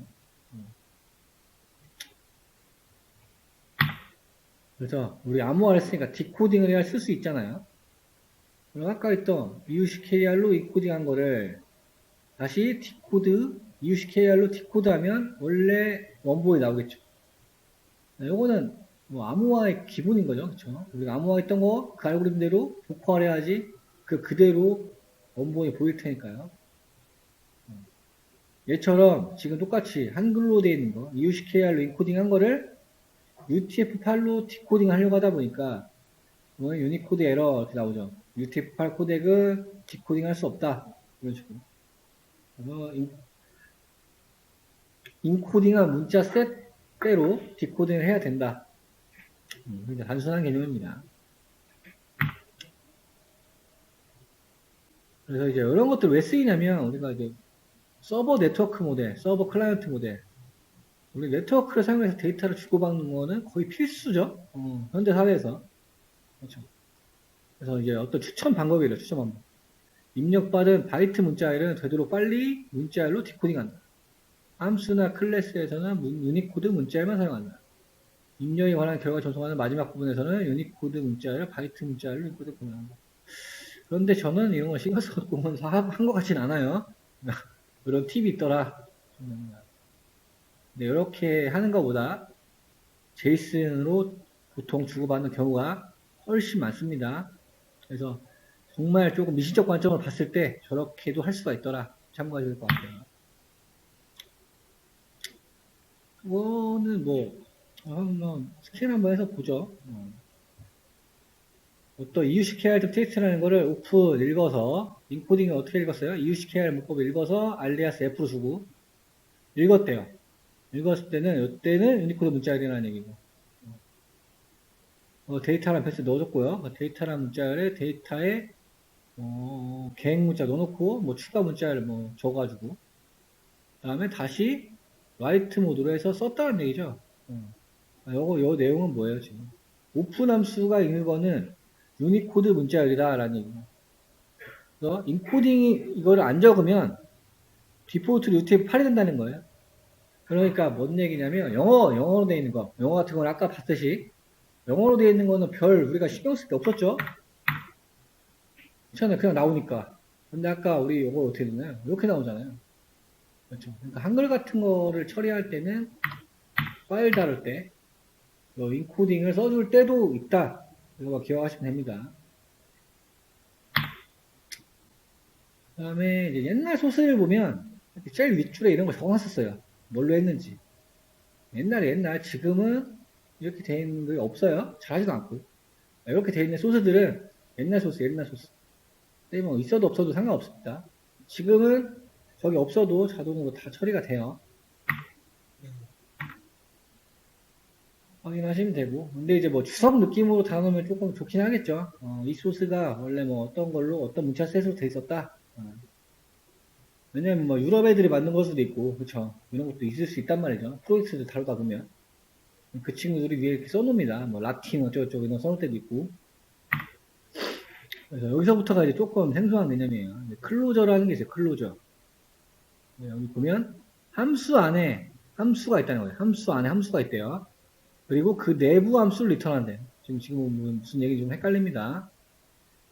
그래서 우리 암호화를 쓰니까 디코딩을 해야 쓸 수 있잖아요. 그럼 아까 했던 EUCKR로 인코딩한 거를 다시 EUCKR로 디코드하면 원래 원본이 나오겠죠. 요거는 뭐 암호화의 기본인 거죠. 그쵸? 우리가 암호화했던 거 그 알고리즘대로 복호화를 해야지 그대로 원본이 보일 테니까요. 얘처럼 지금 똑같이 한글로 되어 있는 거 EUCKR로 인코딩 한 거를 UTF-8로 디코딩 하려고 하다 보니까 유니코드 에러 이렇게 나오죠. UTF-8 코덱은 디코딩 할 수 없다. 이런 식으로. 그래서 인코딩한 문자 셋대로 디코딩을 해야 된다. 굉장히 단순한 개념입니다. 그래서 이제 이런 것들 왜 쓰이냐면 우리가 이제 서버 네트워크 모델, 서버 클라이언트 모델 우리 네트워크를 사용해서 데이터를 주고받는 거는 거의 필수죠. 현대 사회에서. 그렇죠. 그래서 이제 어떤 추천 방법이에요. 추천 방법. 입력받은 바이트 문자열은 되도록 빨리 문자열로 디코딩한다. 함수나 클래스에서는 유니코드 문자열만 사용한다. 입력에 관한 결과 전송하는 마지막 부분에서는 유니코드 문자열, 바이트 문자열로 인코드 구현한다. 그런데 저는 이런 거 신경 써서 한 것 같진 않아요. 그런 팁이 있더라. 네, 이렇게 하는 것보다 제이슨으로 보통 주고받는 경우가 훨씬 많습니다. 그래서 정말 조금 미신적 관점으로 봤을 때 저렇게도 할 수가 있더라. 참고해 줄 것 같아요. 그거는 뭐, 한번 스캔 한번 해서 보죠. 또 EUCKR 테스트라는 거를 오픈 읽어서, 인코딩을 어떻게 읽었어요? EUCKR 문법을 읽어서 알리아스 F로 주고, 읽었대요. 읽었을 때는, 이때는 유니코드 문자가 되는 얘기고. 데이터란 패스 넣어줬고요. 데이터란 문자를 데이터에, 개행 문자 넣어놓고, 뭐 추가 문자를 뭐 줘가지고, 그 다음에 다시 라이트 모드로 해서 썼다는 얘기죠. 요 내용은 뭐예요, 지금? 오픈 함수가 있는 거는 유니코드 문자열이다라는 얘기예요. 그래서 인코딩이 이거를 안 적으면 디폴트로 UTF-8이 된다는 거예요. 그러니까 뭔 얘기냐면 영어로 되어 있는 거, 영어 같은 건 아까 봤듯이 영어로 되어 있는 거는 별 우리가 신경 쓸 게 없었죠. 그렇잖아요. 그냥 나오니까. 근데 아까 우리 이거 어떻게 되나요? 이렇게 나오잖아요. 그렇죠. 그러니까 한글 같은 거를 처리할 때는 파일 다룰 때 인코딩을 써줄 때도 있다. 이거 기억하시면 됩니다. 그 다음에 이제 옛날 소스를 보면 제일 윗줄에 이런 거 적어놨었어요. 뭘로 했는지. 옛날 지금은 이렇게 돼 있는 게 없어요. 잘하지도 않고. 이렇게 돼 있는 소스들은 옛날 소스. 근데 뭐 있어도 없어도 상관없습니다. 지금은 저기 없어도 자동으로 다 처리가 돼요. 확인하시면 되고. 근데 이제 뭐 주석 느낌으로 다놓으면 조금 좋긴 하겠죠. 이 소스가 원래 뭐 어떤 걸로 어떤 문자 셋으로 돼 있었다. 왜냐면 뭐 유럽 애들이 만든 걸 수도 있고, 그쵸? 이런 것도 있을 수 있단 말이죠. 프로젝트를 다루다 보면. 그 친구들이 위에 이렇게 써놓습니다. 뭐 라틴 어쩌고저쩌고 이런 거 써놓을 때도 있고. 그래서 여기서부터가 이제 조금 생소한 개념이에요. 클로저라는 게 있어요. 클로저. 여기 보면 함수 안에 함수가 있다는 거예요. 함수 안에 함수가 있대요. 그리고 그 내부 함수를 리턴한대요. 지금 무슨 얘기 좀 헷갈립니다.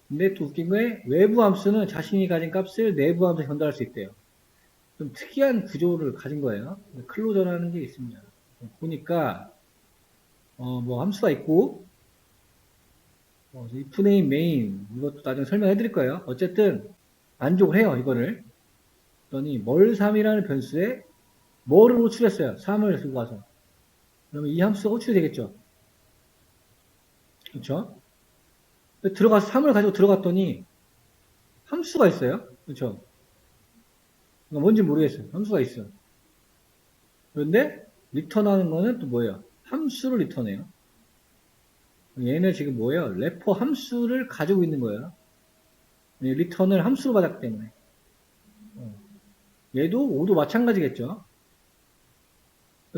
근데 또 웃긴 게 외부 함수는 자신이 가진 값을 내부 함수에 전달할 수 있대요. 좀 특이한 구조를 가진 거예요. 클로저라는 게 있습니다. 보니까 뭐 함수가 있고 if name main 이것도 나중에 설명해 드릴 거예요. 어쨌든 만족을 해요. 이거를 그랬더니 뭘3이라는 변수에 뭐를 호출했어요. 3을 들고 가서 그러면 이 함수가 호출이 되겠죠. 그렇죠? 들어가서 3을 가지고 들어갔더니 함수가 있어요. 그렇죠? 뭔지 모르겠어요. 함수가 있어요. 그런데 리턴하는 거는 또 뭐예요? 함수를 리턴해요. 얘는 지금 뭐예요? 래퍼 함수를 가지고 있는 거예요. 리턴을 함수로 받았기 때문에. 얘도 5도 마찬가지겠죠.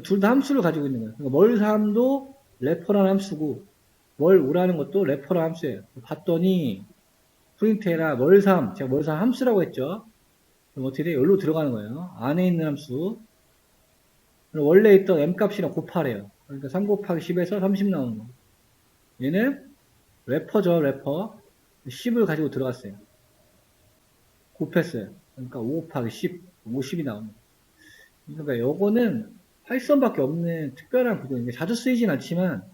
둘 다 함수를 가지고 있는 거예요. 그러니까 뭘3도 래퍼라는 함수고 뭘5라는 것도 래퍼라는 함수예요. 봤더니 프린트해라 뭘3 제가 뭘3 함수라고 했죠. 그럼 어떻게 돼? 여기로 들어가는 거예요. 안에 있는 함수. 원래 있던 m값이랑 곱하래요. 그러니까 3 곱하기 10에서 30 나오는 거. 얘는 래퍼죠, 래퍼. 10을 가지고 들어갔어요. 곱했어요. 그러니까 5 곱하기 10, 50이 나오는 거. 그러니까 요거는 파이썬밖에 없는 특별한 구조인데 자주 쓰이진 않지만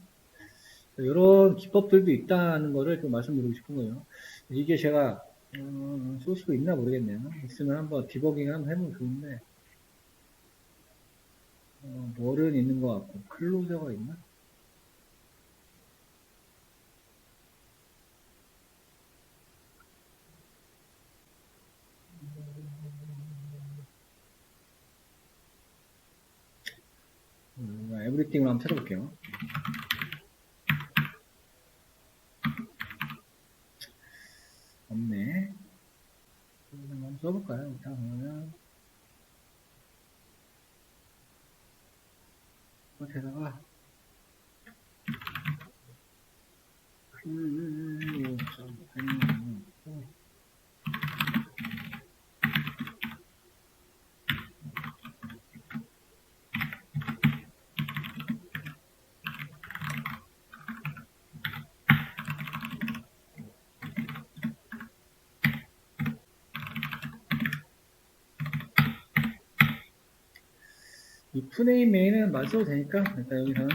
이런 기법들도 있다는 거를 좀 말씀드리고 싶은 거예요. 이게 제가 소스가 있나 모르겠네요. 있으면 한번 디버깅 한번 해보면 좋은데 뭘은 있는 것 같고 클로저가 있나? 에브리띵으로 한번 찾아볼게요. 없네. 한번 써볼까요? 일단 그러면 거기다가 이 푸네임 메인은 말 써도 되니까 일단 여기서는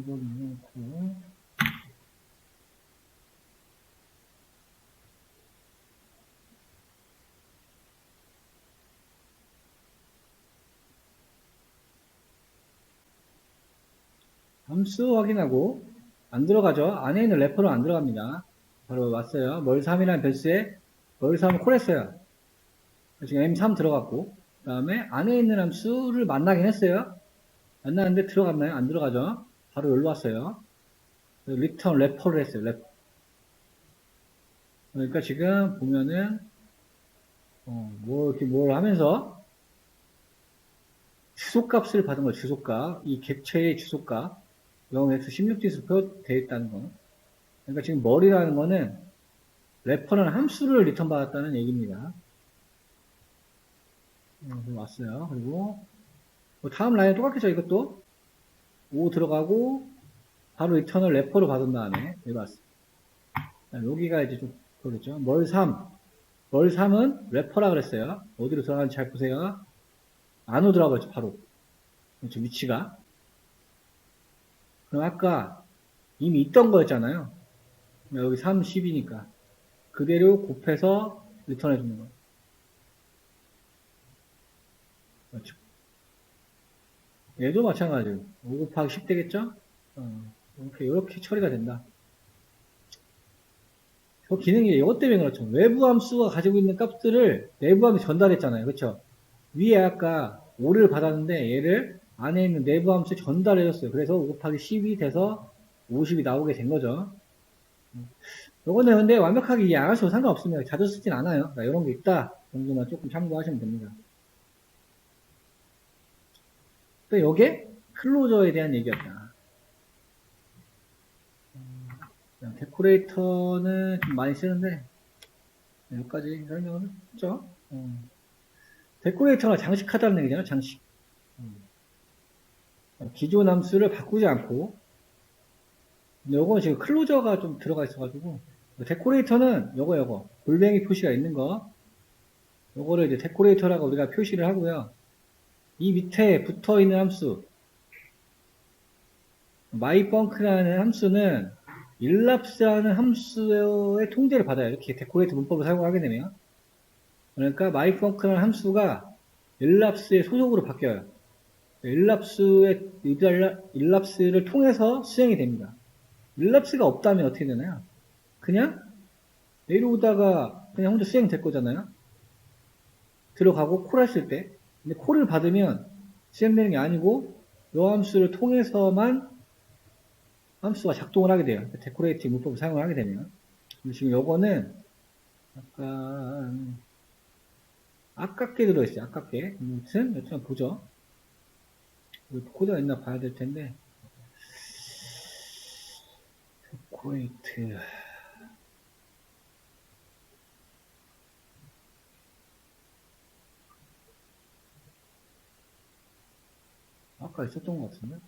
이거 넣고 함수 확인하고 안 들어가죠. 안에 있는 래퍼는 안 들어갑니다. 바로 왔어요. 멀3이라는 변수에 멀3을 콜했어요. 지금 M3 들어갔고 그 다음에 안에 있는 함수를 만나긴 했어요. 만나는데 들어갔나요? 안 들어가죠. 바로 여기로 왔어요. 리턴 래퍼를 했어요. 래퍼. 그러니까 지금 보면은 이렇게 뭘 하면서 주소값을 받은 거예요. 주소값. 이 객체의 주소값 0x16짓으로 표되어 있다는 거. 그러니까 지금 머리라는 거는 래퍼는 함수를 리턴 받았다는 얘기입니다. 왔어요. 그리고 다음 라인에 똑같겠죠. 이것도 5 들어가고 바로 리턴을 래퍼로 받은 다음에 여기 왔어요. 여기가 이제 좀 그러겠죠. 멀3은 래퍼라 그랬어요. 어디로 들어가는지 잘 보세요. 안으로 들어가겠죠. 바로 그렇죠. 위치가. 그럼 아까 이미 있던 거였잖아요. 여기 3, 10이니까 그대로 곱해서 리턴해 주는 거예요. 그렇죠. 얘도 마찬가지로 5 곱하기 10 되겠죠? 이렇게 처리가 된다. 저 기능이 이것 때문에 그렇죠. 외부 함수가 가지고 있는 값들을 내부 함수에 전달했잖아요. 그렇죠? 위에 아까 5를 받았는데 얘를 안에 있는 내부 함수에 전달해줬어요. 그래서 5 곱하기 10이 돼서 50이 나오게 된 거죠. 요거는 근데 완벽하게 이해 안 하셔도 상관없습니다. 자주 쓰진 않아요. 그러니까 이런 게 있다 정도만 조금 참고하시면 됩니다. 또 요게 클로저에 대한 얘기였다. 데코레이터는 좀 많이 쓰는데 여기까지 설명을 했죠. 데코레이터가 장식하다는 얘기잖아요. 장식. 기존 함수를 바꾸지 않고 근데 요건 지금 클로저가 좀 들어가 있어가지고 데코레이터는 요거 골뱅이 표시가 있는 거 요거를 이제 데코레이터라고 우리가 표시를 하고요. 이 밑에 붙어 있는 함수 myfunc라는 함수는 일랍스라는 함수의 통제를 받아요. 이렇게 데코레이터 문법을 사용하게 되면 그러니까 myfunc라는 함수가 일랍스의 소속으로 바뀌어요. 일랍스를 통해서 수행이 됩니다. 일랍스가 없다면 어떻게 되나요? 그냥 내려오다가 그냥 혼자 수행될 거잖아요. 들어가고 콜 했을 때 근데 콜을 받으면 수행되는 게 아니고 이 함수를 통해서만 함수가 작동을 하게 돼요. 데코레이티브 문법을 사용을 하게 되면 지금 요거는 약간 아깝게 들어있어요. 아깝게 아무튼 여튼 보죠. 코드가 있나 봐야 될 텐데 데코레이트 아까 있었던 것 같은데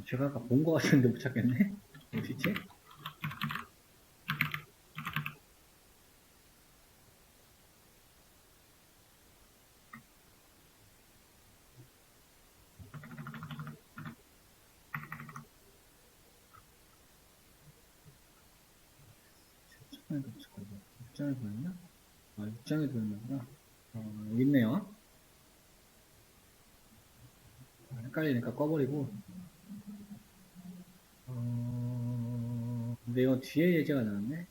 제가 아까 본 것 같은데 못 찾겠네. 어디지? 입장에 보였나? 아, 입장에 보였나구나. 여기 있네요. 헷갈리니까 꺼버리고. 근데 이거 뒤에 예제가 나왔네.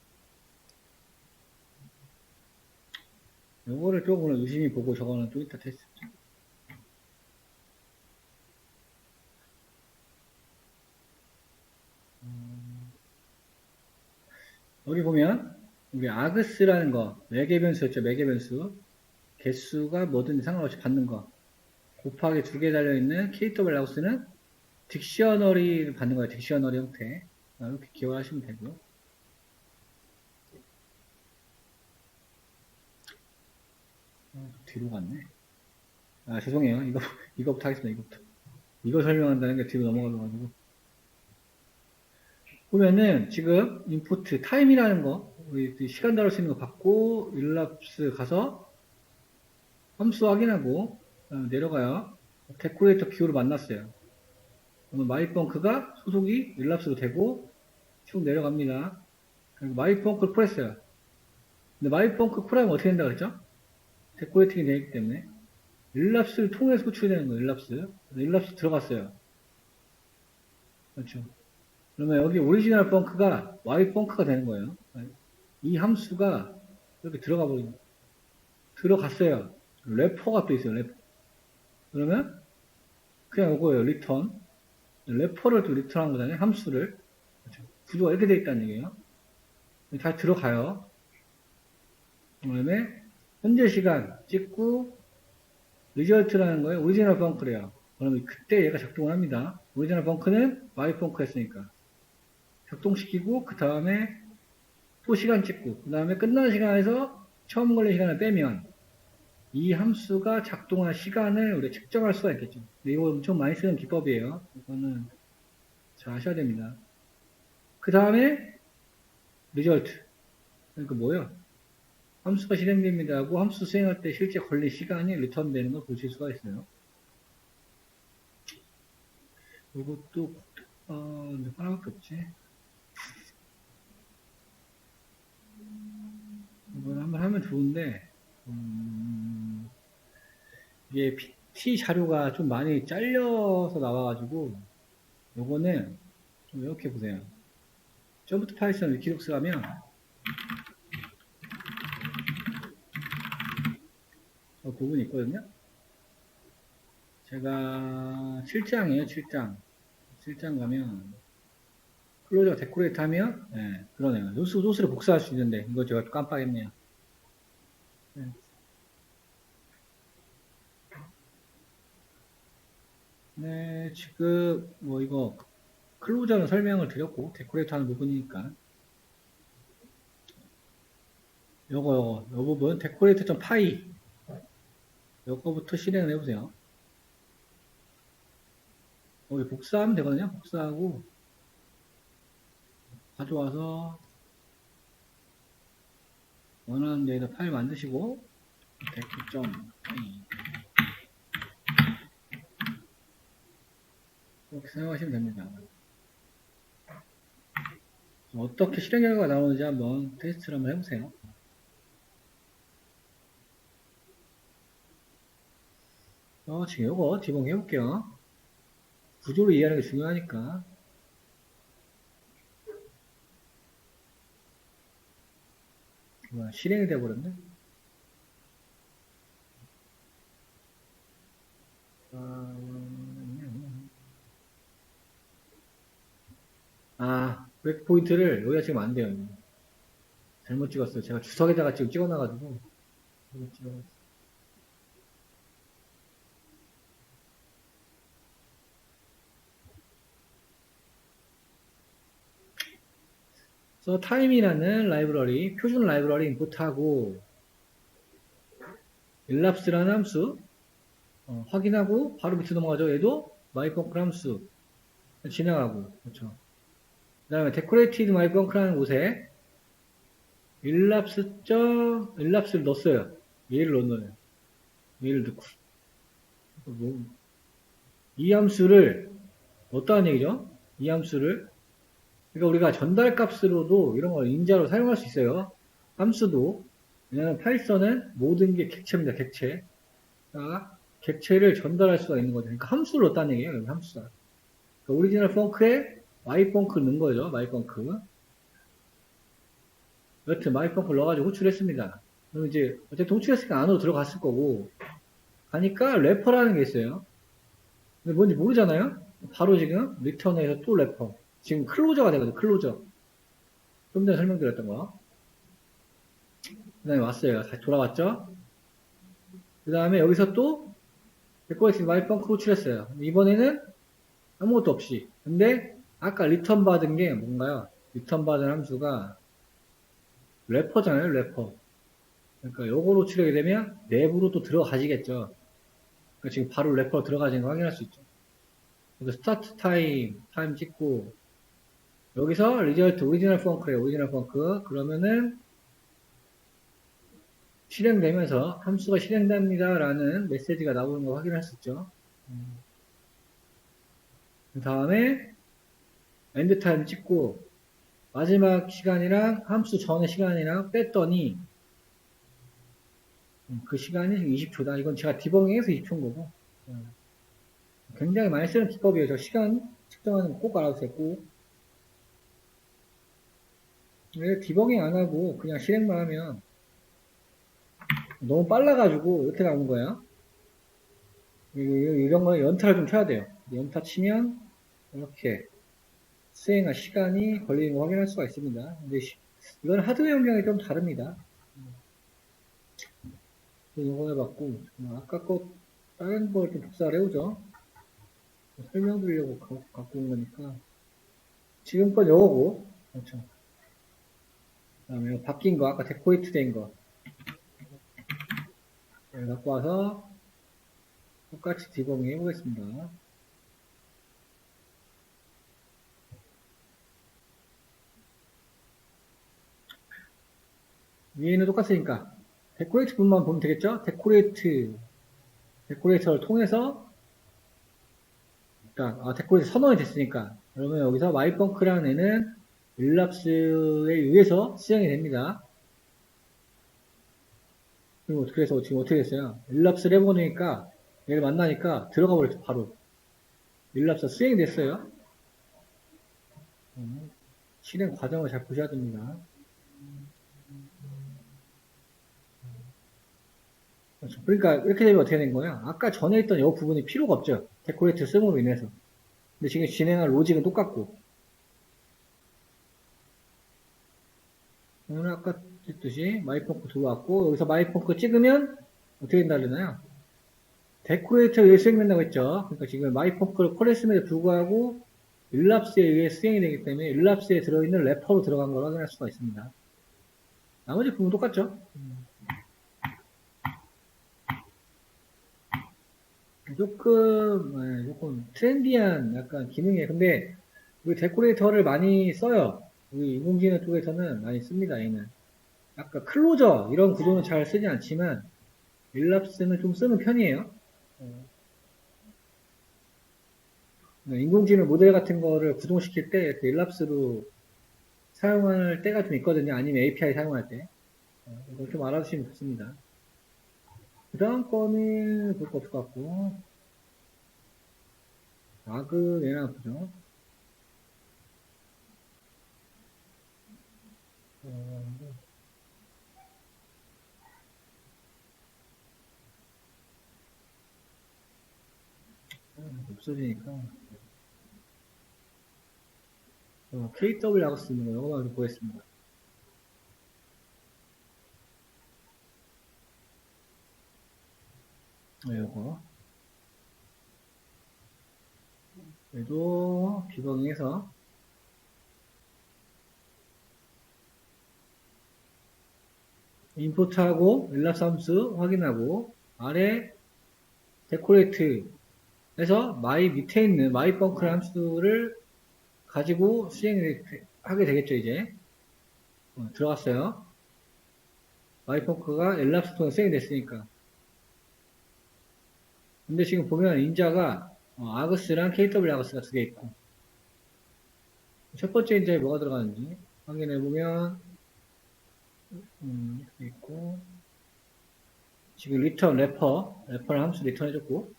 요거를 조금 유심히 보고 저거는 좀 이따 테스트. 여기 보면 우리 아그스라는 거 매개 변수였죠. 매개 변수 개수가 뭐든지 상관없이 받는 거 곱하기 2개 달려있는 KW 라우스는 딕셔너리를 받는 거예요. 딕셔너리 형태 이렇게 기억하시면 되고 뒤로 갔네. 아 죄송해요. 이거부터 하겠습니다. 이거부터 이거 설명한다는 게 뒤로 넘어가가지고. 보면은 지금 인포트 타임이라는 거, 우리 시간 다룰 수 있는 거 받고 일랍스 가서 함수 확인하고 내려가요. 데코레이터 뷰를 만났어요. 그러면 마이펑크가 소속이 일랍스로 되고 쭉 내려갑니다. 그리고 마이펑크를 콜했어요. 근데 마이펑크 콜하면 어떻게 된다 그랬죠? 데코레이팅이 되어 있기 때문에 일랍스를 통해서 호출되는 거예요. 일랍스 들어갔어요. 그렇죠. 그러면 여기 오리지널 펑크가 Y 펑크가 되는 거예요. 이 함수가 이렇게 들어가 버리는 거예요. 들어갔어요. 래퍼가 또 있어요. 래퍼. 그러면 그냥 이거예요. 리턴. 래퍼를 또 리턴한 거잖아요. 함수를. 그렇죠. 구조가 이렇게 돼 있다는 얘기예요. 다 들어가요. 그 다음에 현재 시간 찍고 리절트라는 거예요. 오리지널 펑크래요. 그러면 그때 얘가 작동을 합니다. 오리지널 펑크는 Y 펑크 했으니까. 작동시키고 그 다음에 또 시간 찍고 그 다음에 끝나는 시간에서 처음 걸린 시간을 빼면 이 함수가 작동한 시간을 우리가 측정할 수가 있겠죠. 근데 이거 엄청 많이 쓰는 기법이에요. 이거는 잘 아셔야 됩니다. 그 다음에 result. 그러니까 뭐예요? 함수가 실행됩니다 하고 함수 수행할 때 실제 걸린 시간이 리턴 되는 걸 보실 수가 있어요. 이것도 하나밖에 없지. 이건 한번 하면 좋은데 이게 PT 자료가 좀 많이 잘려서 나와가지고 요거는 좀 이렇게 보세요. 점부터 파이썬 위키독스 가면 저 부분이 있거든요. 제가 7장이에요. 7장 가면 클로저 데코레이트 하면 네, 그러네요. 소스를 복사할 수 있는데 이거 제가 깜빡했네요. 네. 네, 지금 뭐 이거 클로저는 설명을 드렸고 데코레이트 하는 부분이니까 요 부분 데코레이트.py 요거부터 실행을 해보세요. 여기 복사하면 되거든요. 복사하고 가져와서 원하는 데에다 파일 만드시고 데코.py 이렇게 사용하시면 됩니다. 어떻게 실행 결과가 나오는지 한번 테스트를 한번 해보세요. 지금 이거 디버깅 해볼게요. 구조를 이해하는 게 중요하니까. 실행이 돼버렸네. 브레이크 포인트를 여기가 지금 안 돼요. 잘못 찍었어요. 제가 주석에다가 지금 찍어놔가지고. 그래서 타임이라는 라이브러리, 표준 라이브러리 임포트하고 일랍스라는 함수 확인하고 바로 밑으로 넘어가죠. 얘도 마이펑크 함수 진행하고 그렇죠. 그 다음에 데코레이티드 마이펑크라는 곳에 일랍스를 넣었어요. 얘를 넣어요. 얘를 넣고 이 함수를 넣었다는 얘기죠. 이 함수를 그러니까 우리가 전달 값으로도 이런 걸 인자로 사용할 수 있어요. 함수도. 왜냐하면 파이썬은 모든 게 객체입니다. 객체. 그러니까 객체를 전달할 수가 있는 거죠. 그러니까 함수를 넣었다는 얘기예요. 여기 함수가. 그러니까 오리지널 펑크에 마이펑크를 넣은 거죠. 마이펑크. 여튼 마이펑크를 넣어가지고 호출했습니다. 그럼 이제 어쨌든 호출했으니까 안으로 들어갔을 거고 가니까 래퍼라는 게 있어요. 근데 뭔지 모르잖아요. 바로 지금 리턴에서 또 래퍼. 지금 클로저가 되거든요. 클로저. 좀 전에 설명드렸던 거. 그 다음에 왔어요. 다시 돌아왔죠. 그 다음에 여기서 또 데코레이티브 마이펑크 호출했어요. 이번에는 아무것도 없이. 근데 아까 리턴 받은 게 뭔가요? 리턴 받은 함수가 래퍼잖아요. 래퍼. 그러니까 요걸 호출하게 되면 내부로 또 들어가지겠죠. 그러니까 지금 바로 래퍼로 들어가지는 거 확인할 수 있죠. 여기 스타트 타임 찍고, 여기서 리절트 오리지널 펑크래요. 오리지널 펑크. 그러면은 실행되면서 함수가 실행됩니다. 라는 메시지가 나오는 거 확인할 수 있죠. 그 다음에 엔드 타임 찍고 마지막 시간이랑 함수 전의 시간이랑 뺐더니 그 시간이 20초다. 이건 제가 디버깅해서 20초인 거고 굉장히 많이 쓰는 기법이에요. 저 시간 측정하는 거 꼭 알아두세요. 꼭. 디버깅 안 하고 그냥 실행만 하면 너무 빨라가지고 이렇게 나온 거야. 이런 거는 연타를 좀 쳐야 돼요. 연타 치면 이렇게 수행할 시간이 걸리는 거 확인할 수가 있습니다. 근데 이건 하드웨어 영역이 좀 다릅니다. 이거 해봤고 아까 거 다른 걸 좀 복사를 해오죠. 설명드리려고 갖고 온 거니까 지금껏 이거고 그렇죠. 그 다음에 바뀐 거 아까 데코레이트 된 거 갖고 와서 똑같이 디버깅 해보겠습니다. 위에는 똑같으니까 데코레이트 부분만 보면 되겠죠? 데코레이터를 통해서 일단 데코레이터 선언이 됐으니까 그러면 여기서 마이펑크라는 애는 일랍스에 의해서 수행이 됩니다. 그럼 어떻게 해서 지금 어떻게 됐어요? 일랍스를 해보니까 얘를 만나니까 들어가 버렸죠. 바로 일랍스 수행이 됐어요. 실행 과정을 잘 보셔야 됩니다. 그러니까 이렇게 되면 어떻게 된 거야? 아까 전에 있던 이 부분이 필요가 없죠. 데코레이트 쓰므로 인해서. 근데 지금 진행할 로직은 똑같고. 오늘 아까 했듯이 마이펑크 들어왔고 여기서 마이펑크 찍으면 어떻게 된다 그러나요? 데코레이터에 의해 수행된다고 했죠. 그러니까 지금 마이펑크를 콜했음에도 불구하고 일랍스에 의해 수행이 되기 때문에 일랍스에 들어있는 래퍼로 들어간 걸 확인할 수가 있습니다. 나머지 부분 똑같죠? 조금 트렌디한 약간 기능이에요. 근데 우리 데코레이터를 많이 써요. 우리 인공지능 쪽에서는 많이 씁니다. 얘는 약간 클로저 이런 구조는 잘 쓰지 않지만 일랍스는 좀 쓰는 편이에요. 인공지능 모델 같은 거를 구동시킬 때 일랍스로 사용할 때가 좀 있거든요. 아니면 API 사용할 때. 이걸 좀 알아두시면 좋습니다. 그 다음 거는 볼 거 없을 것 같고 아그 얘나 보죠. 없어지니까 KW 하고 쓰는 거 이거만 좀 보겠습니다. 이거 얘도 디버깅해서 임포트하고 일랍스 함수 확인하고 아래 데코레이트에서 마이 밑에 있는 마이 펑크 함수를 가지고 수행하게 되겠죠 이제 들어갔어요. 마이 펑크가 일랍스 통해 수행이 됐으니까. 근데 지금 보면 인자가 아그스랑 KW 아그스가 두 개 있고 첫 번째 인자에 뭐가 들어가는지 확인해 보면 있고 지금 리턴 래퍼를 함수 리턴 해줬고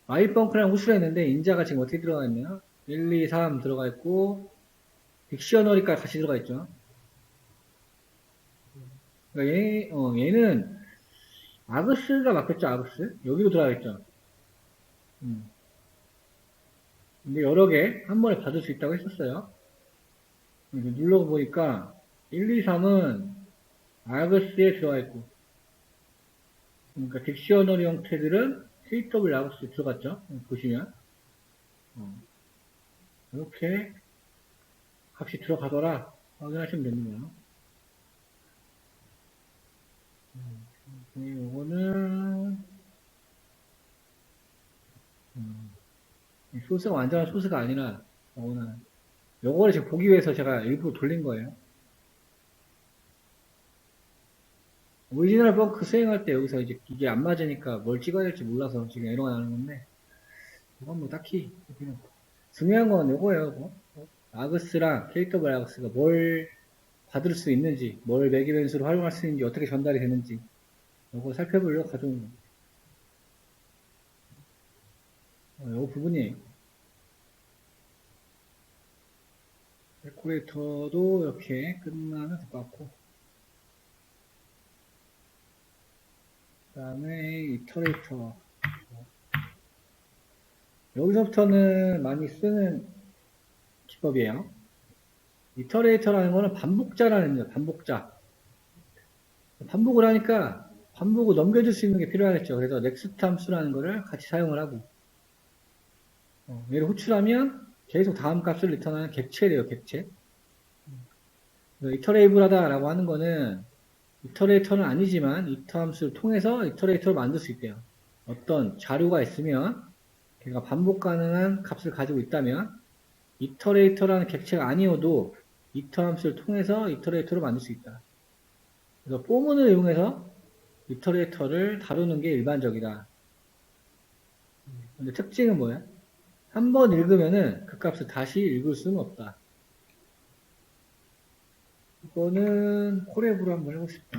마이펑크랑 후수가 있는데 인자가 지금 어떻게 들어가 있냐 1, 2, 3 들어가 있고 딕셔너리까지 같이 들어가 있죠. 그러니까 얘는 아그스가 맞겠죠, 아그스? 여기도 들어가 있죠. 근데 여러 개 한 번에 받을 수 있다고 했었어요. 눌러보니까 1, 2, 3은 아그스에 들어가 있고 그러니까 딕셔너리 형태들은 KW 아그스에 들어갔죠. 보시면 이렇게 값이 들어가더라 확인하시면 됩니다. 요거는 소스가 완전한 소스가 아니라 요거를 지금 보기 위해서 제가 일부러 돌린 거예요. 오리지널 벙크 수행할 때 여기서 이제 이게 안 맞으니까 뭘 찍어야 될지 몰라서 지금 에러가 나는 건데, 이건 뭐 딱히 그냥 중요한 건 요거예요. 아그스랑 캐릭터블 아그스가 뭘 받을 수 있는지, 뭘 매개 변수로 활용할 수 있는지, 어떻게 전달이 되는지 요거 살펴보려고 가져온 요 부분이에요. 데코레이터도 이렇게 끝나면 될 것 같고, 그 다음에 이터레이터. 여기서부터는 많이 쓰는 기법이에요. 이터레이터라는 거는 반복자라는 의미예요. 반복자. 반복을 하니까 반복을 넘겨줄 수 있는 게 필요하겠죠. 그래서 넥스트 함수라는 거를 같이 사용을 하고, 얘를 호출하면 계속 다음 값을 리턴하는 객체래요. 객체. 이터레이블하다라고 하는 거는 이터레이터는 아니지만 이터 함수를 통해서 이터레이터를 만들 수 있대요. 어떤 자료가 있으면 걔가 반복 가능한 값을 가지고 있다면 이터레이터라는 객체가 아니어도 이터 함수를 통해서 이터레이터를 만들 수 있다. 그래서 포문을 이용해서 이터레이터를 다루는 게 일반적이다. 근데 특징은 뭐야? 한 번 읽으면은 그 값을 다시 읽을 수는 없다. 이거는 콜앱으로 한번 해보고 싶다.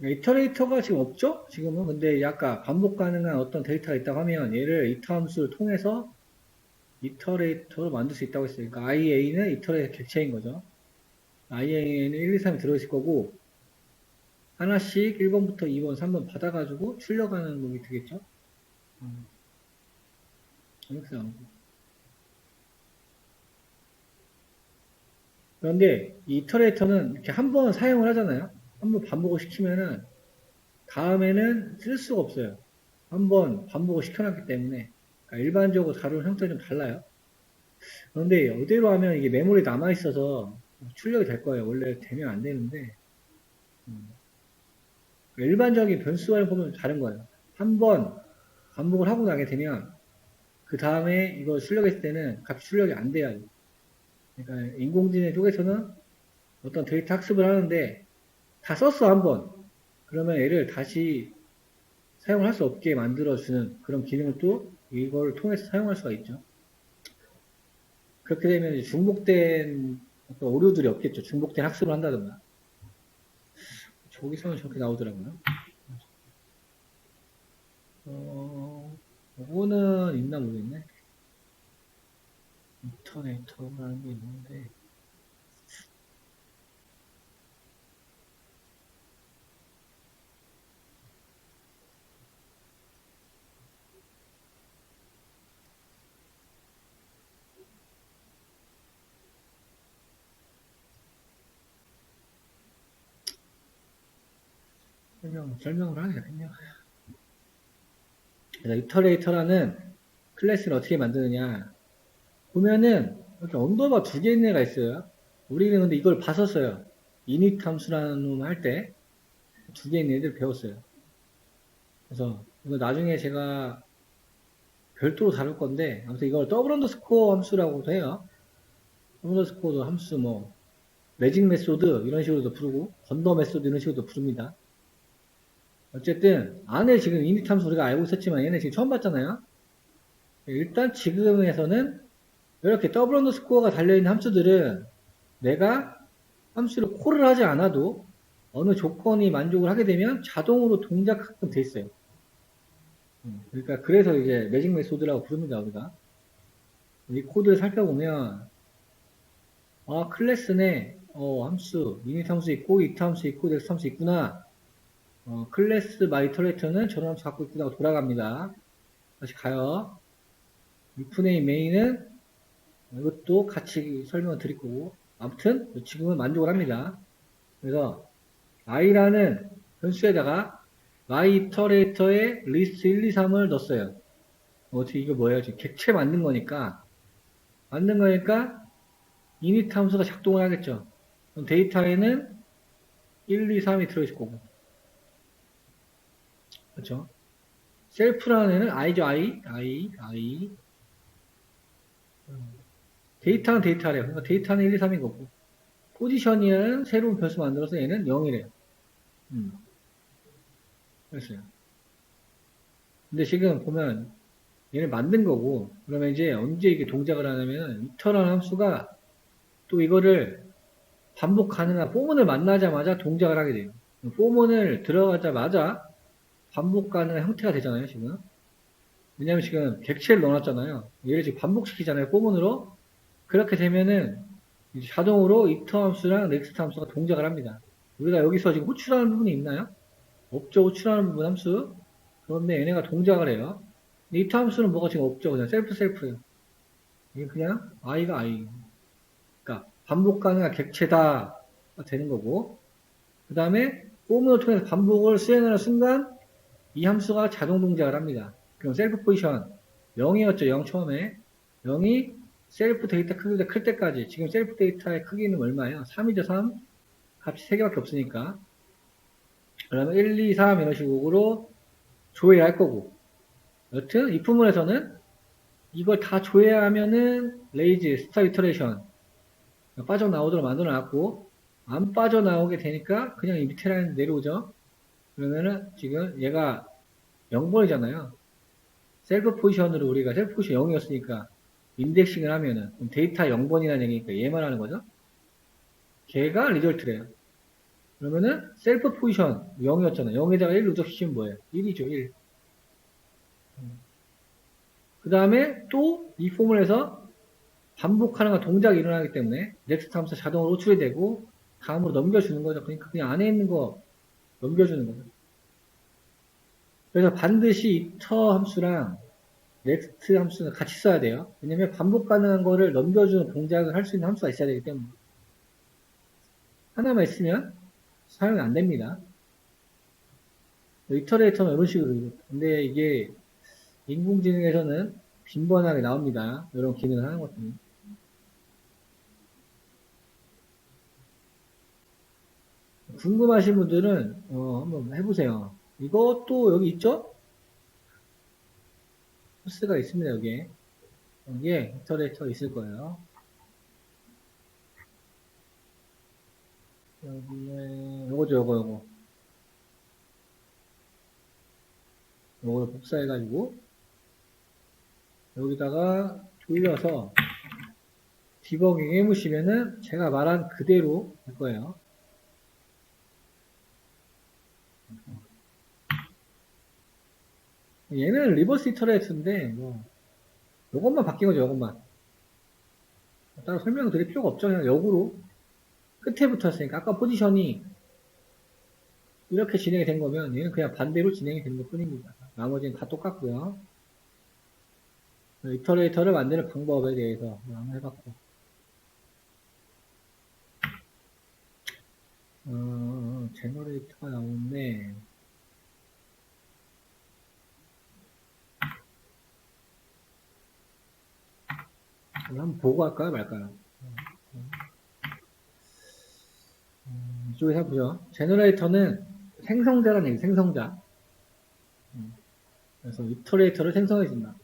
이터레이터가 지금 없죠? 지금은. 근데 아까 반복 가능한 어떤 데이터가 있다고 하면 얘를 이터 함수를 통해서 이터레이터로 만들 수 있다고 했어요. 그러니까 IA는 이터레이터 객체인 거죠. IA는 1, 2, 3이 들어있을 거고 하나씩 1번부터 2번, 3번 받아가지고 출력하는 놈이 되겠죠? 이렇게 나오고. 그런데 이 이터레이터는 이렇게 한 번 사용을 하잖아요. 한 번 반복을 시키면은 다음에는 쓸 수가 없어요. 한 번 반복을 시켜놨기 때문에. 그러니까 일반적으로 다루는 형태가 좀 달라요. 그런데 이대로 하면 이게 메모리 남아있어서 출력이 될 거예요. 원래 되면 안 되는데. 일반적인 변수와는 보면 다른 거예요. 한 번 반복을 하고 나게 되면 그 다음에 이거 출력했을 때는 값이 출력이 안 돼요. 그러니까 인공지능 쪽에서는 어떤 데이터 학습을 하는데 다 썼어 한 번. 그러면 얘를 다시 사용을 할 수 없게 만들어주는 그런 기능을 또 이걸 통해서 사용할 수가 있죠. 그렇게 되면 중복된 어떤 오류들이 없겠죠. 중복된 학습을 한다든가. 저기서는 저렇게 나오더라고요. 이거는 있나 모르겠네. 인터네이터라는 게 있는데. 설명을 하게 되겠네요. 그래서 이터레이터라는 클래스를 어떻게 만드느냐. 보면은 이렇게 언더바 두 개 있는 애가 있어요. 우리는 근데 이걸 봤었어요. 이닛 함수라는 놈 할 때 두 개 있는 애들 배웠어요. 그래서 이거 나중에 제가 별도로 다룰 건데 아무튼 이걸 더블 언더스코어 함수라고도 해요. 더블 언더스코어도 함수 뭐 매직 메소드 이런 식으로도 부르고 건더 메소드 이런 식으로도 부릅니다. 어쨌든 안에 지금 이닛 함수 우리가 알고 있었지만 얘네 지금 처음 봤잖아요. 일단 지금에서는 이렇게 더블 언더스코어가 달려있는 함수들은 내가 함수를 콜을 하지 않아도 어느 조건이 만족을 하게 되면 자동으로 동작하게끔 돼 있어요. 그러니까 그래서 이제 매직 메소드라고 부릅니다 우리가. 이 코드를 살펴보면 클래스네. 함수, 이닛 함수 있고, 이트 함수 있고, 넥스트 함수 있구나. 클래스 마이 이터레이터는 저런 함수 갖고 있구나 하고 돌아갑니다. 다시 가요. if의 메인은 이것도 같이 설명을 드릴 거고. 아무튼, 지금은 만족을 합니다. 그래서, i라는 변수에다가 my 이터레이터에 리스트 1, 2, 3을 넣었어요. 어떻게 이거 뭐예요? 지금 객체 만든 거니까, 이닛 함수가 작동을 하겠죠. 그럼 데이터에는 1, 2, 3이 들어있을 거고. 그렇죠? 셀프라는 애는 i죠, i. 데이터는 데이터래요. 그러니까 데이터는 1, 2, 3인 거고. 포지션이라는 새로운 변수 만들어서 얘는 0이래요. 그랬어요. 근데 지금 보면 얘를 만든 거고, 그러면 이제 언제 이게 동작을 하냐면은 이터널 함수가 또 이거를 반복 가능한 포문을 만나자마자 동작을 하게 돼요. 포문을 들어가자마자 반복 가능한 형태가 되잖아요, 지금. 왜냐면 지금 객체를 넣어놨잖아요. 얘를 지금 반복시키잖아요, 포문으로. 그렇게 되면은 이제 자동으로 이터 함수랑 넥스트 함수가 동작을 합니다. 우리가 여기서 지금 호출하는 부분이 있나요? 없죠, 호출하는 부분 함수. 그런데 얘네가 동작을 해요. 이터 함수는 뭐가 지금 없죠, 그냥 셀프예요. 이게 그냥 i가 i. 그러니까 반복 가능한 객체다 되는 거고. 그 다음에 포문을 통해서 반복을 수행하는 순간 이 함수가 자동 동작을 합니다. 그럼 셀프 포지션 0이었죠. 0 처음에. 0이 셀프 데이터 크기보다 클 때까지. 지금 셀프 데이터의 크기는 얼마예요? 3이죠. 3. 값이 3개밖에 없으니까. 그러면 1, 2, 3 이런 식으로 조회할 거고. 여튼 이 부분에서는 이걸 다 조회하면은 레이즈, 스타 이터레이션 빠져나오도록 만들어 놨고 안 빠져나오게 되니까 그냥 이 밑에 라인 내려오죠. 그러면은 지금 얘가 0번이잖아요. 셀프 포지션으로 우리가 셀프 포지션 0이었으니까 인덱싱을 하면은 데이터 0번이라는 얘기니까 얘만 하는 거죠. 걔가 리절트래요. 그러면은 셀프 포지션 0이었잖아요. 0에다가 1 누적시키면 뭐예요? 1이죠. 1. 그 다음에 또 이 포물에서 반복하는 동작이 일어나기 때문에 넥스트 함수 자동으로 호출이 되고 다음으로 넘겨주는 거죠. 그러니까 그냥 안에 있는 거 넘겨주는 거죠. 그래서 반드시 이터 함수랑 넥스트 함수는 같이 써야 돼요. 왜냐면 반복 가능한 거를 넘겨주는 동작을 할 수 있는 함수가 있어야 되기 때문에. 하나만 있으면 사용이 안 됩니다. 이터레이터는 이런 식으로. 근데 이게 인공지능에서는 빈번하게 나옵니다. 이런 기능을 하는 것들이. 궁금하신 분들은 한번 해보세요. 이것도 여기 있죠? 코스가 있습니다. 여기에 이터레이터 있을 거예요. 여기에 요거죠. 요거를 복사해가지고 여기다가 돌려서 디버깅 해보시면은 제가 말한 그대로 될 거예요. 얘는 리버스 이터레이터인데 뭐 요것만 바뀐 거죠. 요것만 따로 설명을 드릴 필요가 없죠. 그냥 역으로 끝에 붙었으니까 아까 포지션이 이렇게 진행이 된 거면 얘는 그냥 반대로 진행이 되는 것 뿐입니다. 나머지는 다 똑같고요. 이터레이터를 만드는 방법에 대해서 한번 해봤고 제너레이터가 나오는데 한번 보고 할까요 말까요? 이쪽에서 보죠. 제너레이터는 생성자라는 얘기, 생성자. 그래서 이터레이터를 생성해준다.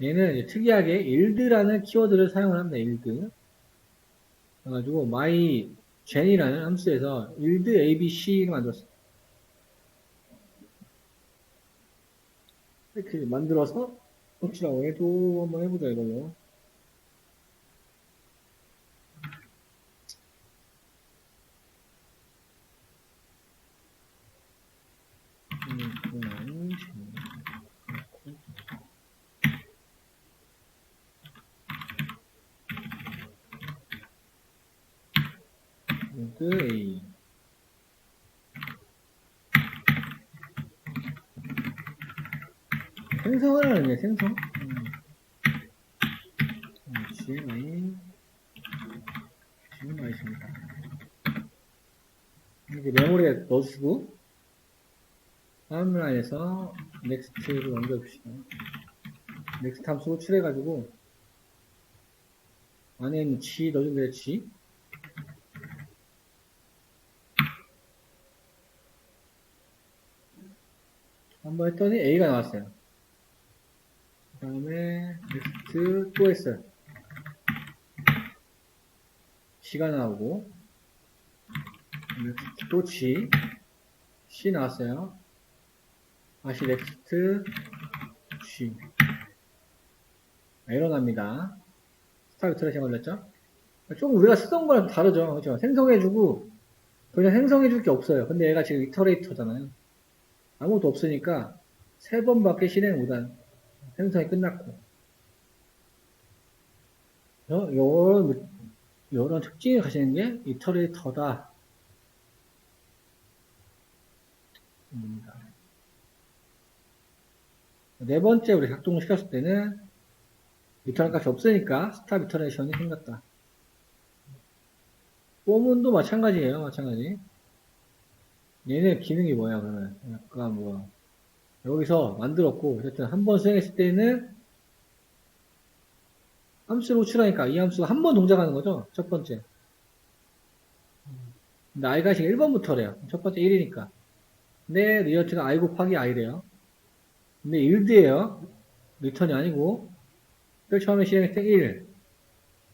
얘는 이제 특이하게 yield라는 키워드를 사용을 합니다. yield. 그래가지고 my gen이라는 함수에서 yield abc를 만들었어요. 이렇게 만들어서 호출하고 해도 한번 해보자 이걸로. 로그 A. 생성을 하는 게 생성. GMI 있습니다. 이렇게 메모리에 넣어주고 다음 라인에서 넥스트로 넘겨줍시다. 넥스트 함수 호출해가지고 안에 있는 G 넣어주면 돼요. G. 한번 했더니 A가 나왔어요. 그 다음에 넥스트 또 했어요. G가 나오고 넥스트 또 G. C 나왔어요. 다시 넥스트 G. 에러 납니다. 스타트 트래싱 걸렸죠? 조금 우리가 쓰던 거랑 다르죠. 그죠? 생성해주고 그냥 생성해줄 게 없어요. 근데 얘가 지금 이터레이터잖아요. 아무것도 없으니까 3번밖에 실행 못한 생성이 끝났고 요런 특징이 가시는 게 이터레이터다. 네 번째 우리 작동을 시켰을 때는 리턴 값이 없으니까 스탑 이터레이션이 생겼다. 포문도 마찬가지예요. 마찬가지. 얘네 기능이 뭐야 그러면 약간 뭐 여기서 만들었고 어쨌든 한 번 수행했을 때는 함수를 호출하니까 이 함수가 한 번 동작하는 거죠. 첫 번째. 근데 i가 지금 1번부터래요. 첫 번째 1이니까. 근데 리어트가 i 곱하기 i래요. 근데 1드예요. 리턴이 아니고. 그걸 처음에 실행했을 때 1.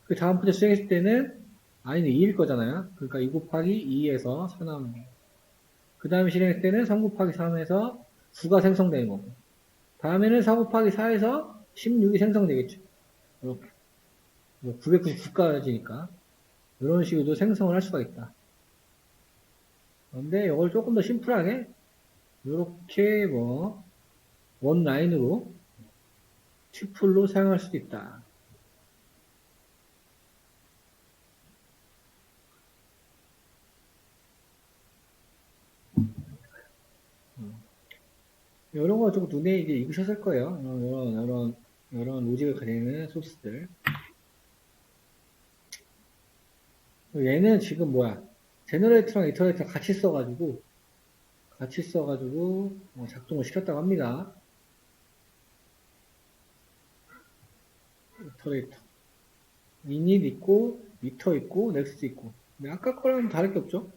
그 다음부터 수행했을 때는 i는 2일 거잖아요. 그러니까 2 곱하기 2에서 4 나오는 거예요. 그 다음에 실행했을 때는 3 곱하기 3에서 9가 생성되는 거고. 다음에는 4 곱하기 4에서 16이 생성되겠죠. 이렇게. 999까지니까. 이런 식으로도 생성을 할 수가 있다. 그런데 이걸 조금 더 심플하게 이렇게 뭐 원라인으로 튜플로 사용할 수도 있다. 이런 거 좀 눈에 이제 익으셨을 거예요. 이런 로직을 가리는 소스들. 얘는 지금 뭐야? 제너레이터랑 이터레이터 같이 써가지고 작동을 시켰다고 합니다. 이터레이터. 이닛 있고, 미터 있고, 넥스트 있고. 근데 아까 거랑 다를 게 없죠?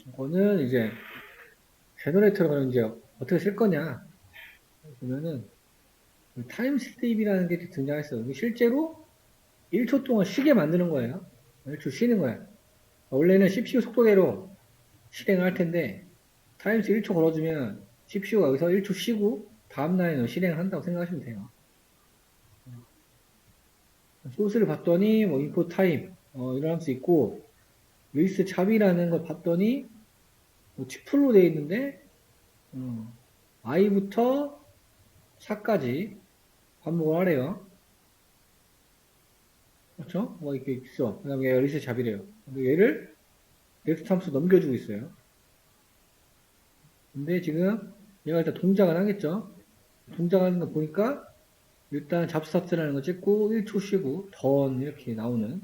이거는 이제 제너레이터를 이제 어떻게 쓸 거냐 보면은 타임 스텝이라는 게 등장했어요. 실제로 1초 동안 쉬게 만드는 거예요. 1초 쉬는 거예요. 원래는 CPU 속도대로 실행을 할 텐데 타임스 1초 걸어주면 CPU가 여기서 1초 쉬고 다음 라인을 실행을 한다고 생각하시면 돼요. 소스를 봤더니 뭐 인풋 타임 이런 함수 있고 리스트 잡이라는 걸 봤더니 뭐 튜플로 되어 있는데 i부터 4까지 반복을 하래요. 그렇죠? 뭐 이렇게 있어. 그 다음에 리스트 잡이래요. 얘를 넥스트 함수 넘겨주고 있어요. 근데 지금 얘가 일단 동작을 하겠죠? 동작하는 거 보니까 일단 잡스타트라는 거 찍고 1초 쉬고 던 이렇게 나오는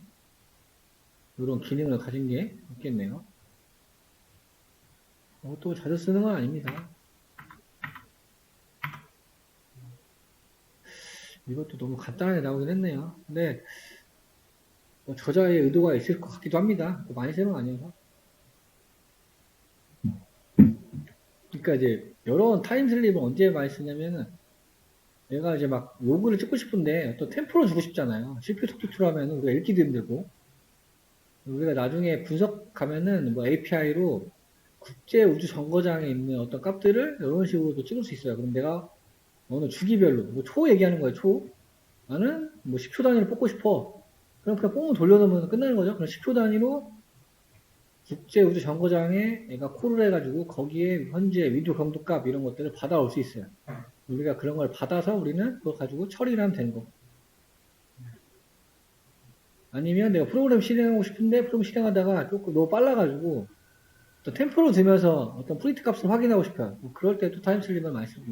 이런 기능을 가진 게 있겠네요. 또 자주 쓰는 건 아닙니다. 이것도 너무 간단하게 나오긴 했네요. 근데 뭐 저자의 의도가 있을 것 같기도 합니다. 많이 쓰는 건 아니어서. 그러니까 이제 여러 타임 슬립을 언제 많이 쓰냐면은 내가 이제 막 로그를 찍고 싶은데 또 템포를 주고 싶잖아요. CPU 속도로 하면 우리가 읽기도 힘들고 우리가 나중에 분석하면은 뭐 API로 국제 우주 정거장에 있는 어떤 값들을 이런 식으로도 찍을 수 있어요. 그럼 내가 어느 주기별로 뭐 초 얘기하는 거예요. 초 나는 뭐 10초 단위로 뽑고 싶어. 그럼 그냥 뽕을 돌려놓으면 끝나는 거죠. 그럼 10초 단위로 국제 우주 정거장에 얘가 콜을 해가지고 거기에 현재 위도 경도 값 이런 것들을 받아올 수 있어요. 우리가 그런 걸 받아서 우리는 그걸 가지고 처리를 하면 되는 거고. 아니면 내가 프로그램 실행하고 싶은데 프로그램 실행하다가 조금 너무 빨라가지고 또 템포로 두면서 어떤 프린트 값을 확인하고 싶어요. 뭐 그럴 때 또 타임 슬립을 많이 쓰고.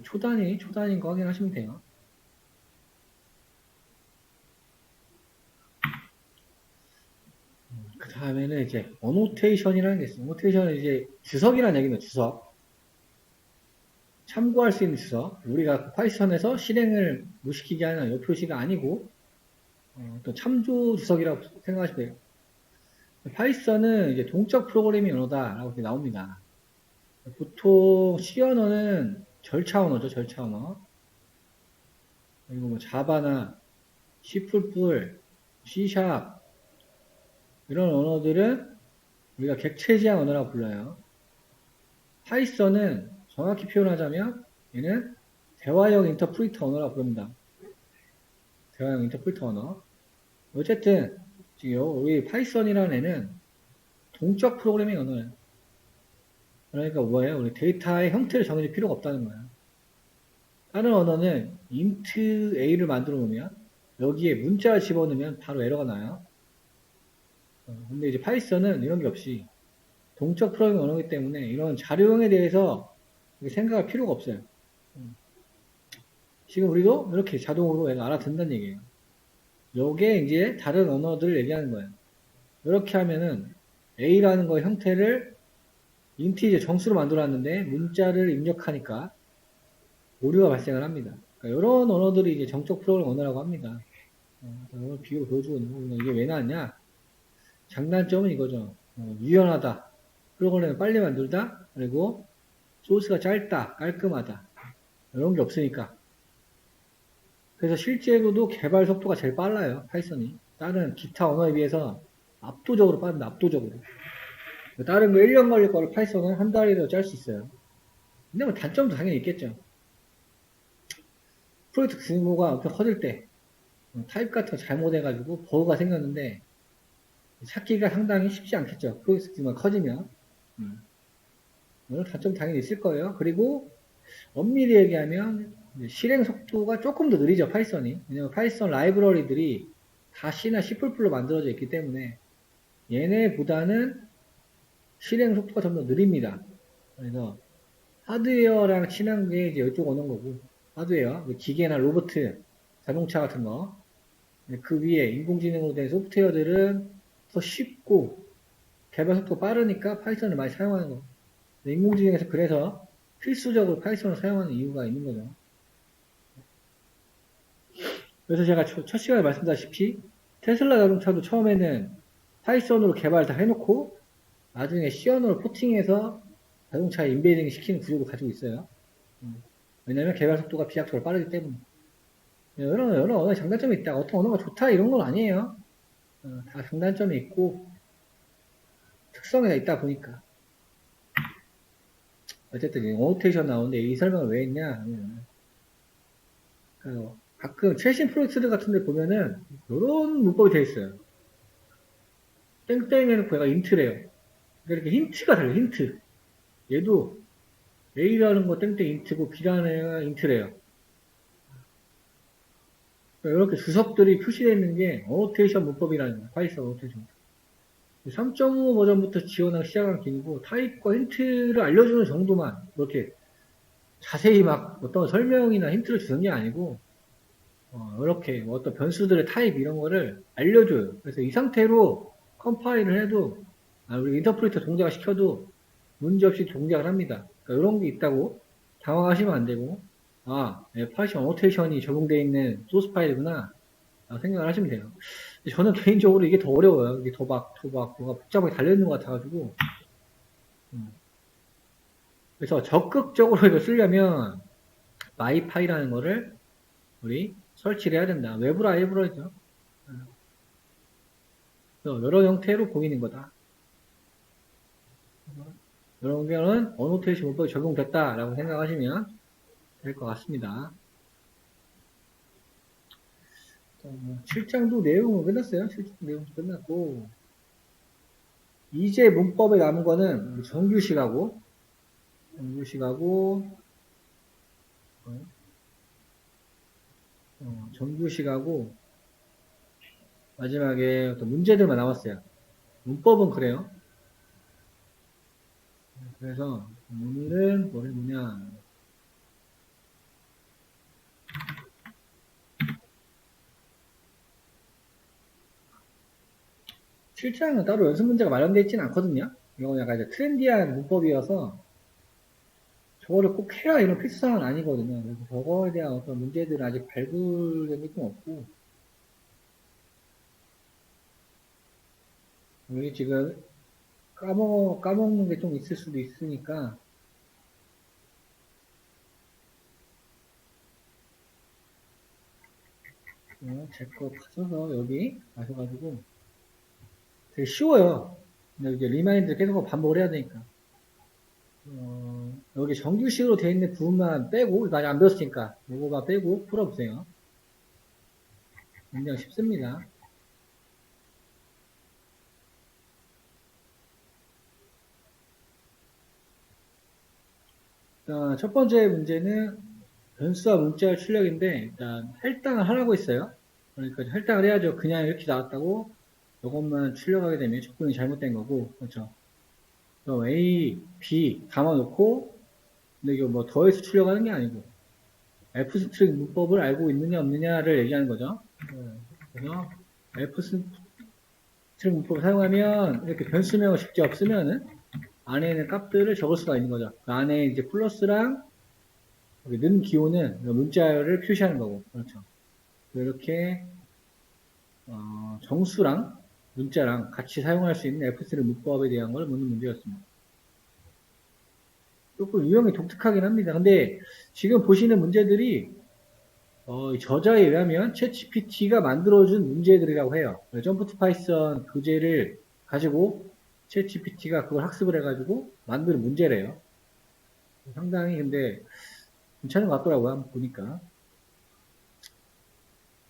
초단위인 거 확인하시면 돼요. 그 다음에는 이제 어노테이션이라는 게 있어요. 어노테이션은 이제 주석이라는 얘기입니다. 주석. 참고할 수 있는 주석. 우리가 파이썬에서 실행을 무시키게 하는 이 표시가 아니고 또 참조 주석이라고 생각하시면 돼요. 파이썬은 이제 동적 프로그래밍 언어다라고 나옵니다. 보통 C 언어는 절차 언어죠, 절차 언어. 그리고 뭐 자바나 C++, C# 이런 언어들은 우리가 객체지향 언어라고 불러요. 파이썬은 정확히 표현하자면 얘는 대화형 인터프리터 언어라고 부릅니다. 대화형 인터프리터 언어. 어쨌든 지금 우리 파이썬이라는 애는 동적 프로그래밍 언어예요. 그러니까 뭐예요? 우리 데이터의 형태를 정해줄 필요가 없다는 거예요. 다른 언어는 int a를 만들어 놓으면 여기에 문자를 집어넣으면 바로 에러가 나요. 근데 이제 파이썬은 이런 게 없이 동적 프로그래밍 언어이기 때문에 이런 자료형에 대해서 생각할 필요가 없어요. 지금 우리도 이렇게 자동으로 얘가 알아듣는다는 얘기예요. 요게 이제 다른 언어들을 얘기하는 거예요. 이렇게 하면은 A라는 거의 형태를 인티저 정수로 만들어놨는데 문자를 입력하니까 오류가 발생을 합니다. 그러니까 이런 언어들이 이제 정적 프로그래밍 언어라고 합니다. 오늘 비교를 보여주고 있는 거고 이게 왜 나왔냐? 장단점은 이거죠. 유연하다. 프로그램을 빨리 만들다. 그리고 소스가 짧다. 깔끔하다. 이런 게 없으니까. 그래서 실제로도 개발 속도가 제일 빨라요. 파이썬이. 다른 기타 언어에 비해서 압도적으로 빠릅니다. 압도적으로. 다른 거 1년 걸릴 거를 파이썬은 한 달이라도 짤 수 있어요. 근데 뭐 단점도 당연히 있겠죠. 프로젝트 규모가 엄청 커질 때 타입 같은 거 잘못해가지고 버그가 생겼는데 찾기가 상당히 쉽지 않겠죠. 프로젝트 규모가 커지면. 이런 단점 당연히 있을 거예요. 그리고 엄밀히 얘기하면 실행 속도가 조금 더 느리죠. 파이썬이. 왜냐면 파이썬 라이브러리들이 다 C나 C++로 만들어져 있기 때문에 얘네보다는 실행 속도가 좀 더 느립니다. 그래서 하드웨어랑 친한 게 이제 이쪽 오는 거고 하드웨어, 기계나 로봇, 자동차 같은 거 그 위에 인공지능으로 된 소프트웨어들은 더 쉽고 개발 속도가 빠르니까 파이썬을 많이 사용하는 거. 인공지능에서 그래서 필수적으로 파이썬을 사용하는 이유가 있는 거죠. 그래서 제가 첫 시간에 말씀드렸다시피 테슬라 자동차도 처음에는 파이썬으로 개발 다 해놓고 나중에 C 언어로 포팅해서 자동차에 인베이딩 시키는 구조도 가지고 있어요. 왜냐면 개발 속도가 비약적으로 빠르기 때문에. 여러 언어의 장단점이 있다. 어떤 언어가 좋다 이런 건 아니에요. 다 장단점이 있고 특성이 있다 보니까. 어쨌든 어노테이션 나오는데 이 설명을 왜 했냐 하면 가끔 최신 프로젝트들 같은 데 보면은 이런 문법이 되어 있어요. 땡땡 해놓고 얘가 인트래요. 그러니까 이렇게 힌트가 달라요. 힌트. 얘도 A라는 거 땡땡 인트고 B라는 애가 인트래요. 그러니까 이렇게 주석들이 표시되어 있는 게 어노테이션 문법이라는 거예요. 파이썬 어노테이션. 3.5 버전부터 지원하기 시작한 기능이고 타입과 힌트를 알려주는 정도만 이렇게 자세히 막 어떤 설명이나 힌트를 주는 게 아니고 이렇게 어떤 변수들의 타입 이런 거를 알려줘요. 그래서 이 상태로 컴파일을 해도 우리 인터프리터 동작을 시켜도 문제없이 동작을 합니다. 그러니까 이런 게 있다고 당황하시면 안 되고 파이썬 어노테이션이 적용되어 있는 소스 파일이구나 생각을 하시면 돼요. 저는 개인적으로 이게 더 어려워요. 이게 뭐가 복잡하게 달려있는 것 같아가지고. 그래서 적극적으로 이거 쓰려면 마이파이라는 거를 우리 설치를 해야 된다. 외부 라이브러리죠. 여러 형태로 보이는 거다. 이런 경우는 어노테이션 문법이 적용됐다라고 생각하시면 될 것 같습니다. 7장도 내용은 끝났어요. 7장 내용도 끝났고 이제 문법에 남은 거는 정규식하고 정규식하고 마지막에 어떤 문제들만 나왔어요. 문법은 그래요. 그래서 오늘은 뭘 해보냐. 실제로는 따로 연습 문제가 마련되어 있지는 않거든요. 이건 약간 이제 트렌디한 문법이어서 저거를 꼭 해라 이런 필수사항은 아니거든요. 그래서 저거에 대한 어떤 문제들은 아직 발굴된 게 좀 없고, 여기 지금 까먹는 게 좀 있을 수도 있으니까, 제 거 가셔서 여기 가셔가지고, 되게 쉬워요. 근데 이제 리마인드 계속 반복을 해야 되니까. 여기 정규식으로 되어 있는 부분만 빼고, 이거 아직 안 배웠으니까, 이거만 빼고 풀어보세요. 굉장히 쉽습니다. 첫 번째 문제는 변수와 문자의 출력인데, 일단 할당을 하라고 했어요. 그러니까 할당을 해야죠. 그냥 이렇게 나왔다고 이것만 출력하게 되면 접근이 잘못된 거고, 그렇죠. 그럼 A, B 담아놓고, 근데 이거 뭐 더해서 출력하는 게 아니고, F 스트링 문법을 알고 있느냐 없느냐를 얘기하는 거죠. 그래서 F 스트링 문법을 사용하면 이렇게 변수명을 직접 쓰면은 안에 있는 값들을 적을 수가 있는 거죠. 그 안에 이제 플러스랑 는 기호는 문자열을 표시하는 거고, 그렇죠. 이렇게 정수랑 문자랑 같이 사용할 수 있는 F3 문법에 대한 걸 묻는 문제였습니다. 조금 유형이 독특하긴 합니다. 근데 지금 보시는 문제들이 저자에 의하면 챗GPT가 만들어준 문제들이라고 해요. 점프 투 파이썬 교재를 가지고 챗GPT가 그걸 학습을 해가지고 만든 문제래요. 상당히 근데 괜찮은 것 같더라고요. 한번 보니까.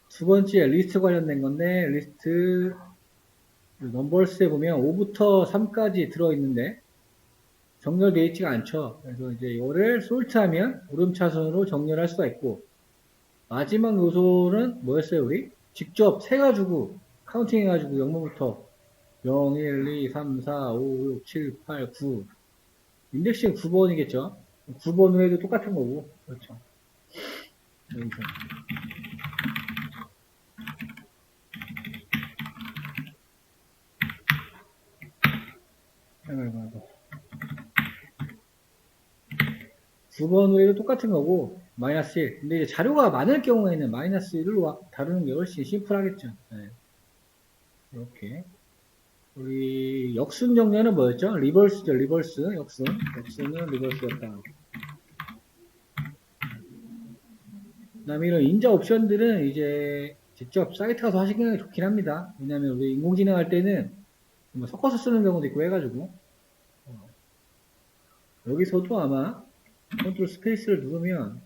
두 번째 리스트 관련된 건데 리스트 넘버스에 보면 5부터 3까지 들어있는데 정렬되어 있지가 않죠. 그래서 이제 이거를 솔트하면 오름차순으로 정렬할 수가 있고 마지막 요소는 뭐였어요 우리? 직접 세가지고 카운팅 해가지고 0번부터 0, 1, 2, 3, 4, 5, 6, 7, 8, 9 인덱싱 9번이겠죠. 9번 후에도 똑같은 거고 그렇죠. 여기서. 아이고. 9번 후에도 똑같은 거고 마이너스 1. 근데 이제 자료가 많을 경우에는 마이너스 1로 다루는 게 훨씬 심플하겠죠. 네. 이렇게 우리 역순 정렬은 뭐였죠? 리버스죠. 리버스 역순은 리버스였다. 그 다음에 이런 인자 옵션들은 이제 직접 사이트 가서 하시는 게 좋긴 합니다. 왜냐면 우리 인공지능 할 때는 뭐 섞어서 쓰는 경우도 있고 해가지고 여기서도 아마 컨트롤 스페이스를 누르면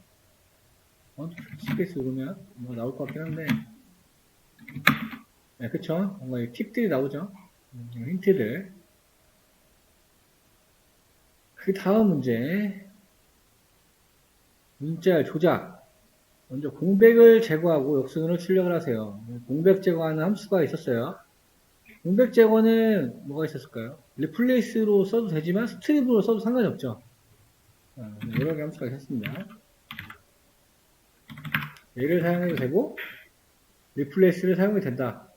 컨트롤 스페이스 누르면 뭐 나올 것 같긴 한데 네, 그쵸? 뭔가 팁들이 나오죠? 힌트들. 그 다음 문제. 문자 조작. 먼저 공백을 제거하고 역순으로 출력을 하세요. 공백 제거하는 함수가 있었어요. 공백 제거는 뭐가 있었을까요? 리플레이스로 써도 되지만 스트립으로 써도 상관이 없죠. 여러 개 함수가 있었습니다. 얘를 사용해도 되고 리플레이스를 사용해도 된다.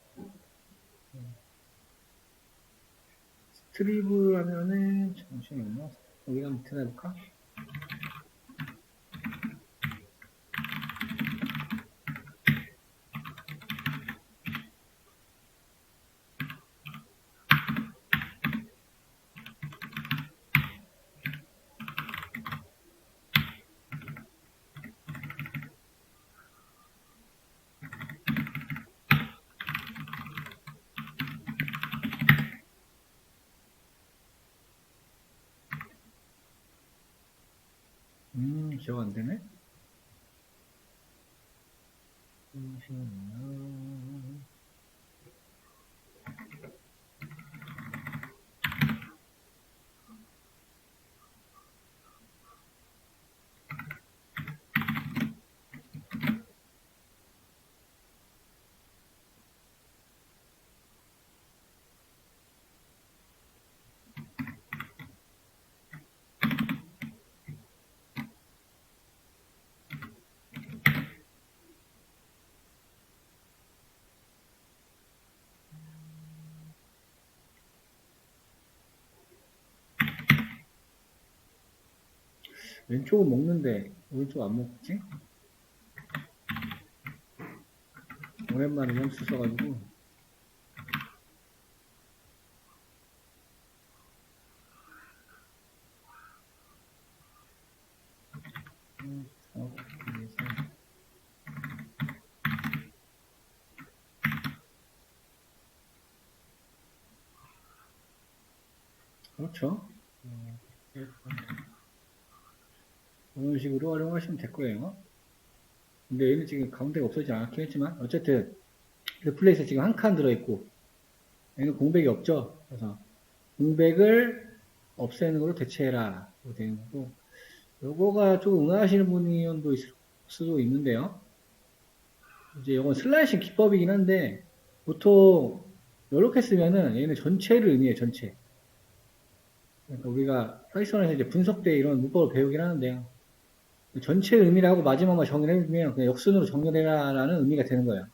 스트립을 하면은 잠시만요. 여기가 밑에 해볼까? 기억 안 되네. 왼쪽은 먹는데 오른쪽 안 먹지? 오랜만에 함수 써가지고. 그렇죠. 이런 식으로 활용하시면 될 거예요. 근데 얘는 지금 가운데가 없어지지 않았긴 했지만, 어쨌든, 리플레이스 지금 한 칸 들어있고, 얘는 공백이 없죠. 그래서, 공백을 없애는 걸로 대체해라. 이렇게 되는 거고, 요거가 조금 응하시는 분도 있을 수도 있는데요. 이제 이건 슬라이싱 기법이긴 한데, 보통, 이렇게 쓰면은 얘는 전체를 의미해요, 전체. 그러니까 우리가 파이썬에서 이제 분석대 이런 문법을 배우긴 하는데요. 전체 의미를 하고 마지막만 정의를 해주면 그냥 역순으로 정렬해라라는 의미가 되는 거예요.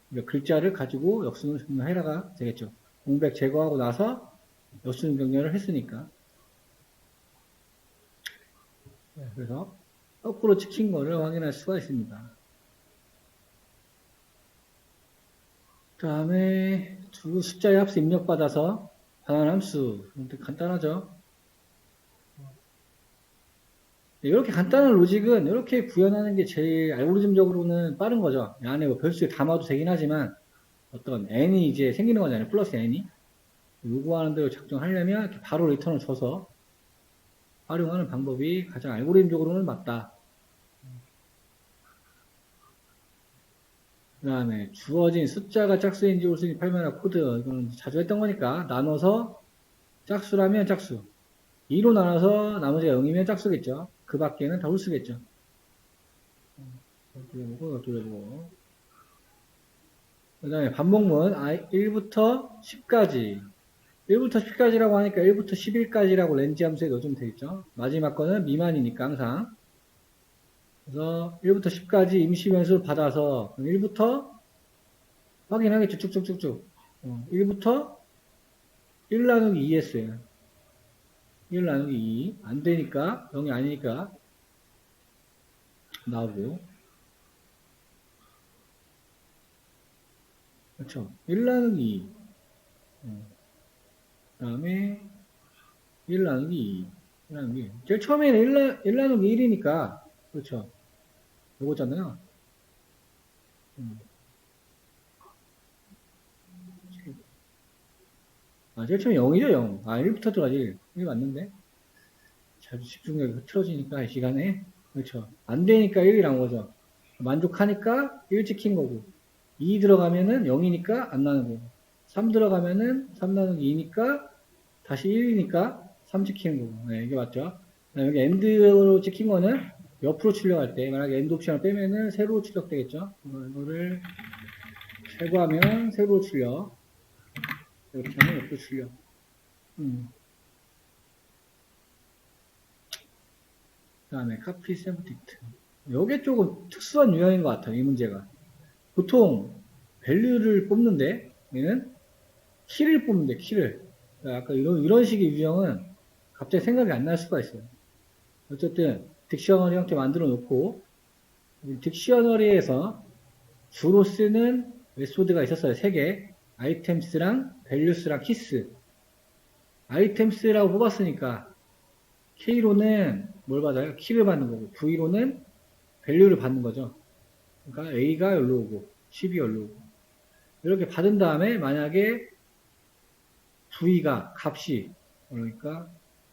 그러니까 글자를 가지고 역순으로 정렬해라가 되겠죠. 공백 제거하고 나서 역순 정렬을 했으니까. 그래서 거꾸로 찍힌 거를 확인할 수가 있습니다. 그 다음에 두 숫자의 합수 입력받아서 반환 함수. 간단하죠. 이렇게 간단한 로직은 이렇게 구현하는 게 제일 알고리즘적으로는 빠른 거죠. 이 안에 뭐 별수에 담아도 되긴 하지만 어떤 n이 이제 생기는 거잖아요. 플러스 n이. 요구하는 대로 작성하려면 이렇게 바로 리턴을 줘서 활용하는 방법이 가장 알고리즘적으로는 맞다. 그 다음에 주어진 숫자가 짝수인지 홀수인지 판별할 코드. 이거는 자주 했던 거니까 나눠서 짝수라면 짝수. 2로 나눠서 나머지가 0이면 짝수겠죠. 그 밖에는 다 홀수겠죠. 돌려보고. 그 다음에 반복문 1부터 10까지 1부터 10까지라고 하니까 1부터 11까지라고 렌지 함수에 넣어주면 되겠죠. 마지막 거는 미만이니까 항상. 그래서 1부터 10까지 임시 변수를 받아서 1부터 확인하겠죠. 쭉쭉쭉쭉. 1부터 1 나누기 2 했어요. 1 나누기 2. 안 되니까 0이 아니니까 나오고. 그렇죠. 1 나누기 2. 그 다음에 1 나누기 2. 1 나누기 2. 제일 처음에는 1 나누기 1이니까 그렇죠. 요거잖아요. 제일 처음에 0이죠, 0. 1부터 들어가지, 1. 1 맞는데? 자주 집중력이 흐트러지니까, 이 시간에. 그렇죠. 안 되니까 1이란 거죠. 만족하니까 1 찍힌 거고. 2 들어가면은 0이니까 안 나는 거고. 3 들어가면은 3 나누기 2니까 다시 1이니까 3 찍히는 거고. 네, 이게 맞죠. 여기 엔드로 찍힌 거는 옆으로 출력할 때, 만약에 엔드 옵션을 빼면은 세로로 출력되겠죠. 이거를 제거하면 세로로 출력. 이렇게 하면 옆으로 출력. 그 다음에 카피 샘프딕트. 요게 조금 특수한 유형인 것 같아요. 이 문제가. 보통 밸류를 뽑는데 얘는 키를 뽑는데 키를. 그러니까 아까 이런 식의 유형은 갑자기 생각이 안 날 수가 있어요. 어쨌든 딕셔너리 형태 만들어 놓고 딕셔너리에서 주로 쓰는 메소드가 있었어요. 3개. 아이템스랑 밸류스랑 키스. 아이템스라고 뽑았으니까 K로는 뭘 받아요? 키를 받는 거고 V로는 밸류를 받는 거죠. 그러니까 A가 여기로 오고 10이 여기로 오고 이렇게 받은 다음에 만약에 V가 값이 그러니까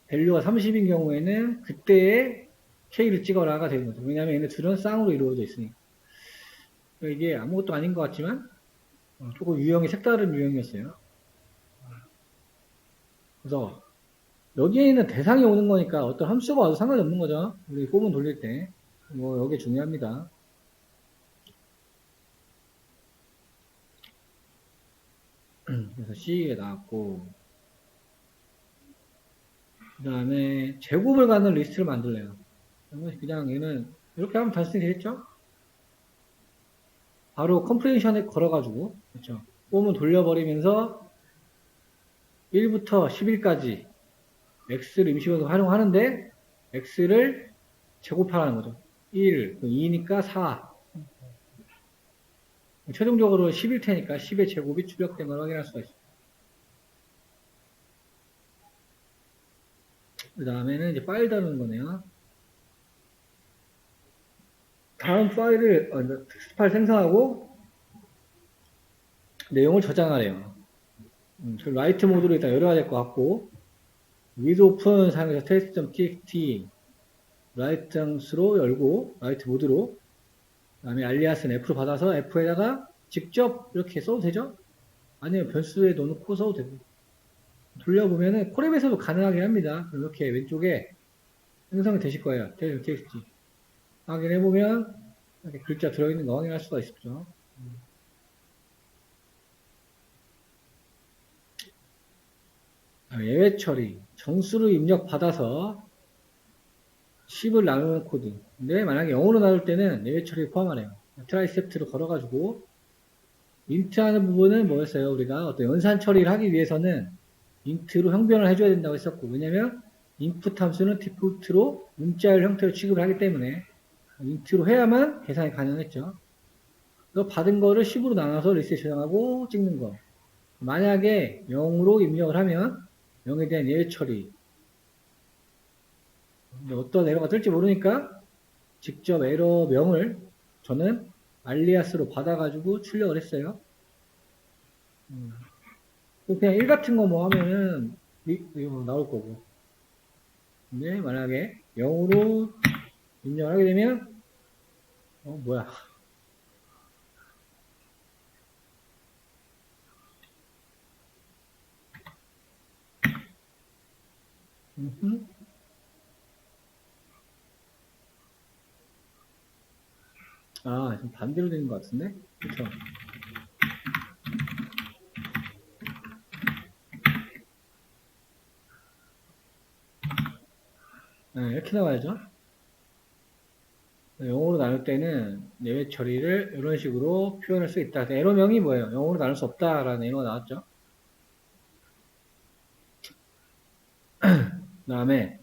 밸류가 30인 경우에는 그때의 K를 찍어라가 되는 거죠. 왜냐하면 얘네 둘은 쌍으로 이루어져 있으니까. 그러니까 이게 아무것도 아닌 것 같지만 조금 유형이 색다른 유형이었어요. 그래서 여기에 있는 대상이 오는 거니까 어떤 함수가 와도 상관이 없는 거죠. 우리 폼은 돌릴 때. 뭐 여기 중요합니다. 그래서 C에 나왔고 그 다음에 제곱을 갖는 리스트를 만들래요. 그냥 얘는 이렇게 하면 단순히 되겠죠? 바로 컴프레이션에 걸어가지고 그렇죠? 폼은 돌려버리면서 1부터 11까지 X를 임시번호 활용하는데 x를 제곱하라는 거죠. 1, 2니까 4. 최종적으로 10일 테니까 10의 제곱이 출력된 걸 확인할 수가 있어요. 그 다음에는 이제 파일 다루는 거네요. 다음 파일을, 텍스트 파일 생성하고 내용을 저장하래요. 저 라이트 모드로 일단 열어야 될 것 같고, with open 사용해서 test.txt 라이트 장수로 열고, 라이트 모드로, 그 다음에 알리아스는 F로 받아서 F에다가 직접 이렇게 써도 되죠? 아니면 변수에 넣어놓고 써도 되고. 돌려보면은 콜앱에서도 가능하긴 합니다. 이렇게 왼쪽에 생성이 되실 거예요. txt. 확인해보면 이렇게 글자 들어있는 거 확인할 수가 있죠. 예외 처리. 정수를 입력받아서 10을 나누는 코드. 근데 만약에 0으로 나눌 때는 예외 처리를 포함하네요. 트라이셉트로 걸어가지고 인트 하는 부분은 뭐였어요? 우리가 어떤 연산 처리를 하기 위해서는 인트로 형변을 해줘야 된다고 했었고, 왜냐면 인풋 함수는 디폴트로 문자열 형태로 취급을 하기 때문에 인트로 해야만 계산이 가능했죠. 그래서 받은 거를 10으로 나눠서 리셋 저장하고 찍는 거. 만약에 0으로 입력을 하면 0에 대한 예외 처리. 근데 어떤 에러가 뜰지 모르니까 직접 에러명을 저는 알리아스로 받아가지고 출력을 했어요. 그냥 1 같은 거 뭐 하면은 이거 나올 거고. 근데 만약에 0으로 입력을 하게 되면 뭐야. 아, 지금 반대로 되는 것 같은데? 그쵸? 네, 이렇게 나와야죠. 0으로 나눌 때는 예외 처리를 이런 식으로 표현할 수 있다. 에러명이 뭐예요? 0으로 나눌 수 없다라는 에러가 나왔죠. 그 다음에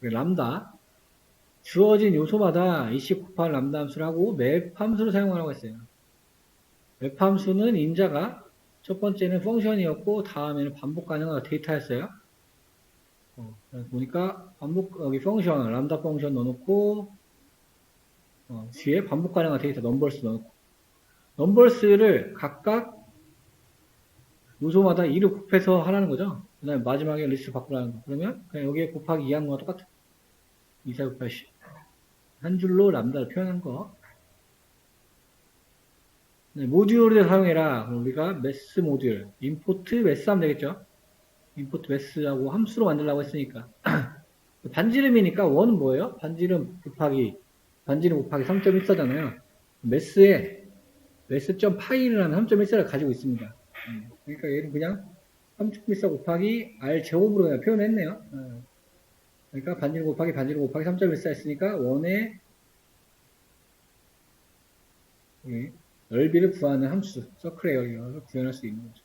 람다. 주어진 요소마다 이식 곱할 람다 함수를 하고 맵 함수를 사용하라고 했어요. 맵 함수는 인자가 첫 번째는 펑션이었고 다음에는 반복 가능한 데이터였어요. 보니까 반복 여기 펑션 람다 펑션 넣어놓고 뒤에 반복 가능한 데이터 넘버스 넣어놓고 넘버스를 각각 요소마다 2를 곱해서 하라는 거죠. 그 다음에 마지막에 리스트 바꾸라는 거. 그러면 그냥 여기에 곱하기 2한 거와 똑같아. 2, 4, 9, 8, 10. 한 줄로 람다를 표현한 거. 네, 모듈을 사용해라. 그럼 우리가 메스 모듈, 임포트 메스 하면 되겠죠? 임포트 메스하고 함수로 만들라고 했으니까. 반지름이니까 원은 뭐예요? 반지름 곱하기 3.14잖아요. 메스에 메스.파이라는 3.14를 가지고 있습니다. 그러니까 얘는 그냥 3.14 곱하기 R 제곱으로 그냥 표현했네요. 그러니까 반지름 곱하기 3.14 했으니까 원의 넓이를 구하는 함수, 서클의 에어리어를 구현할 수 있는 거죠.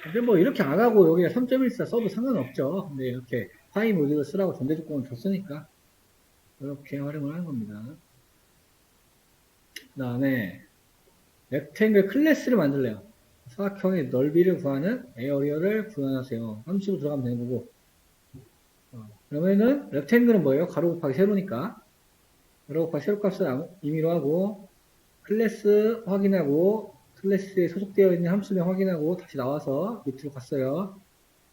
근데 뭐 이렇게 안 하고 여기에 3.14 써도 상관없죠. 근데 이렇게 파이 모듈을 쓰라고 전제 조건을 줬으니까 이렇게 활용을 하는 겁니다. 그 다음에 렉탱글 클래스를 만들래요. 사각형의 넓이를 구하는 에어리어를 구현하세요. 함수로 들어가면 되는 거고. 그러면은 렉탱글은 뭐예요? 가로 곱하기 세로니까 가로 곱하기 세로 값을 임의로 하고 클래스 확인하고 클래스에 소속되어 있는 함수명 확인하고 다시 나와서 밑으로 갔어요.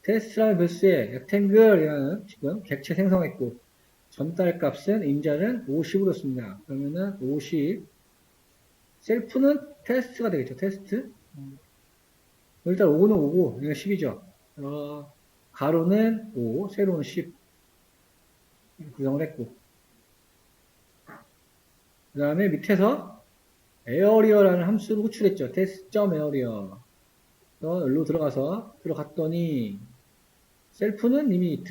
테스트라는 변수에 렉탱글이라는 지금 객체 생성했고 전달 값은 인자는 50으로 씁니다. 그러면은 50 셀프는 테스트가 되겠죠. 테스트 일단 5는 5고 이건 10이죠. 가로는 5 세로는 10 구성을 했고 그 다음에 밑에서 에어리어라는 함수를 호출했죠. test.earlier. 여기로 들어갔더니, 셀프는 이미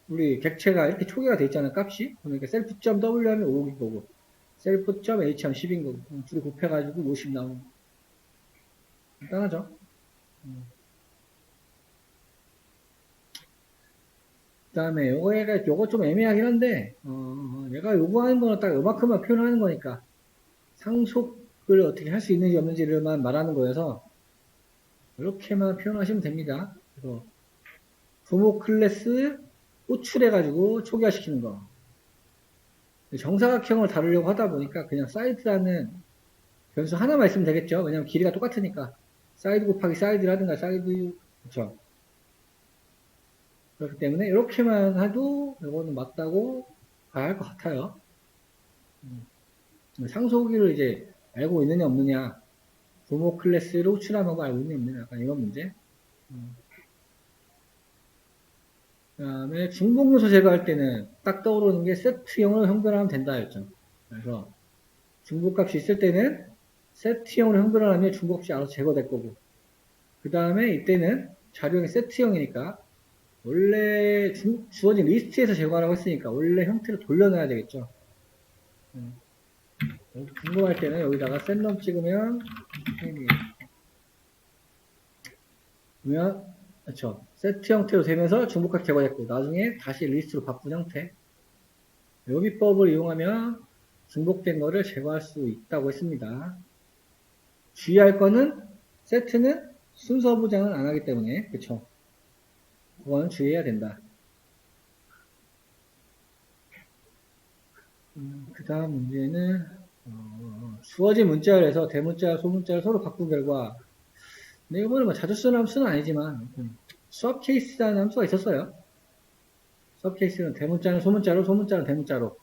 우리 객체가 이렇게 초기화 되어 있잖아요. 값이. 그러니까 self.w 하면 5인 거고, self.h 하면 10인 거고, 둘이 곱해가지고 50 나오는 거. 간단하죠? 다음에 요거 좀 애매하긴 한데, 얘가 요구하는 거는 딱 요만큼만 표현하는 거니까, 상속을 어떻게 할 수 있는지 없는지를만 말하는 거여서, 이렇게만 표현하시면 됩니다. 그래서, 부모 클래스 호출해가지고 초기화시키는 거. 정사각형을 다루려고 하다 보니까 그냥 사이드라는 변수 하나만 있으면 되겠죠. 왜냐면 길이가 똑같으니까. 사이드 곱하기 사이드를 하든가, 사이드, 그쵸. 그렇기 때문에 이렇게만 해도 이거는 맞다고 봐야 할 것 같아요. 상속일을 이제 알고 있느냐 없느냐, 부모 클래스를 호출하는 거 알고 있느냐 없느냐, 약간 이런 문제. 그 다음에 중복요소 제거할 때는 딱 떠오르는 게 세트형으로 형변하면 된다 했죠. 그래서 중복값이 있을 때는 세트형으로 형변하면 중복값이 알아서 제거될 거고, 그 다음에 이때는 자료형이 세트형이니까 원래 주어진 리스트에서 제거하라고 했으니까 원래 형태를 돌려놔야 되겠죠. 궁금할 때는 여기다가 샌덤 찍으면 그러면 그렇죠. 세트 형태로 되면서 중복값 제거됐고 나중에 다시 리스트로 바꾼 형태. 여기법을 이용하면 중복된 거를 제거할 수 있다고 했습니다. 주의할 거는 세트는 순서 보장을 안 하기 때문에 그렇죠. 그건 주의해야 된다. 그 다음 문제는 주어진 문자를 해서 대문자, 소문자를 서로 바꾼 결과 근데 이거는 뭐 자주 쓰는 함수는 아니지만 수업 케이스라는 함수가 있었어요. 수업 케이스는 대문자는 소문자로, 소문자는 대문자로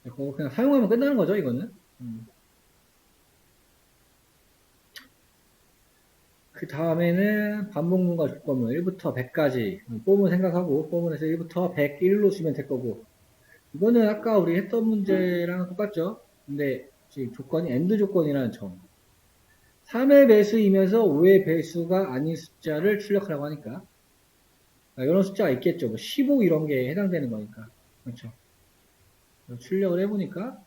그거 그냥 사용하면 끝나는 거죠, 이거는. 그 다음에는 반복문과 조건문 1부터 100까지 뽀문 생각하고 뽀문에서 1부터 101로 주면 될 거고 이거는 아까 우리 했던 문제랑 똑같죠. 근데 지금 조건이 AND 조건이라는 점 3의 배수이면서 5의 배수가 아닌 숫자를 출력하라고 하니까 이런 숫자가 있겠죠. 뭐 15 이런 게 해당되는 거니까 그렇죠. 출력을 해보니까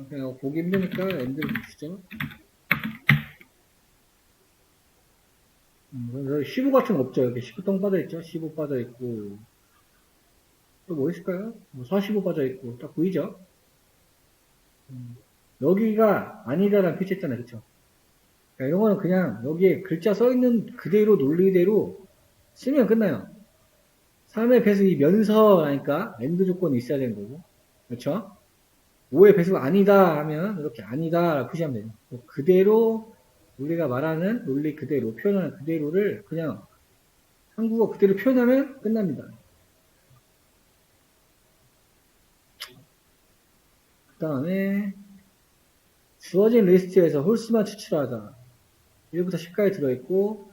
그냥 보기 힘드니까 AND를 붙이죠. 그래서 15 같은 거 없죠. 여기 19똥 빠져있죠. 15 빠져있고 또 뭐 있을까요? 뭐 45 빠져있고 딱 보이죠? 여기가 아니다라는 표시했잖아요. 그쵸? 그러니까 이런 거는 그냥 여기에 글자 써있는 그대로 논리대로 쓰면 끝나요. 3의 배수 이 면서라니까 AND 조건이 있어야 되는 거고 그렇죠? 5의 배수가 아니다 하면 이렇게 아니다 표시하면 되죠. 그대로 우리가 말하는 논리 그대로 표현하는 그대로를 그냥 한국어 그대로 표현하면 끝납니다. 그 다음에 주어진 리스트에서 홀수만 추출하자. 1부터 10까지 들어있고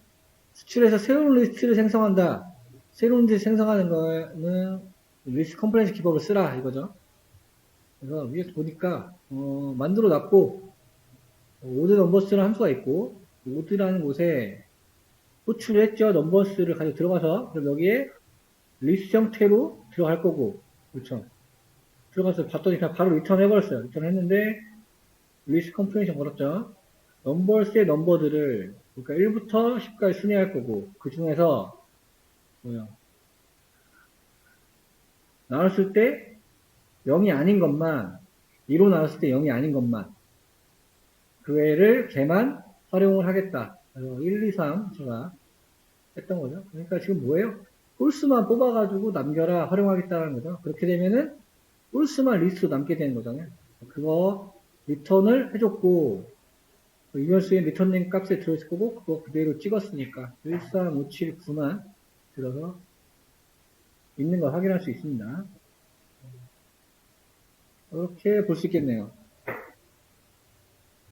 추출해서 새로운 리스트를 생성한다. 새로운 리스트 생성하는 거는 리스트 컴플레인스 기법을 쓰라 이거죠. 그래서 위에서 보니까 만들어 놨고 오드 넘버스라는 함수가 있고 오드라는 곳에 호출했죠. 넘버스를 가지고 들어가서 그럼 여기에 리스트 형태로 들어갈 거고 그렇죠. 들어가서 봤더니 그냥 바로 리턴 해버렸어요. 리턴 했는데 리스트 컴플레인션 걸었죠. 넘버스의 넘버들을 그러니까 1부터 10까지 순위할 거고 그 중에서 뭐야 나눴을 때 0이 아닌 것만 2로 나눴을 때 0이 아닌 것만 그 외를 걔만 활용을 하겠다. 그래서 1, 2, 3 제가 했던 거죠. 그러니까 지금 뭐예요? 홀수만 뽑아가지고 남겨라 활용하겠다는 거죠. 그렇게 되면은 홀수만 리스트로 남게 되는 거잖아요. 그거 리턴을 해줬고 이면수에 리턴링 값에 들어있을 거고 그거 그대로 찍었으니까 1, 3, 5, 7, 9만 들어서 있는 걸 확인할 수 있습니다. 이렇게 볼 수 있겠네요.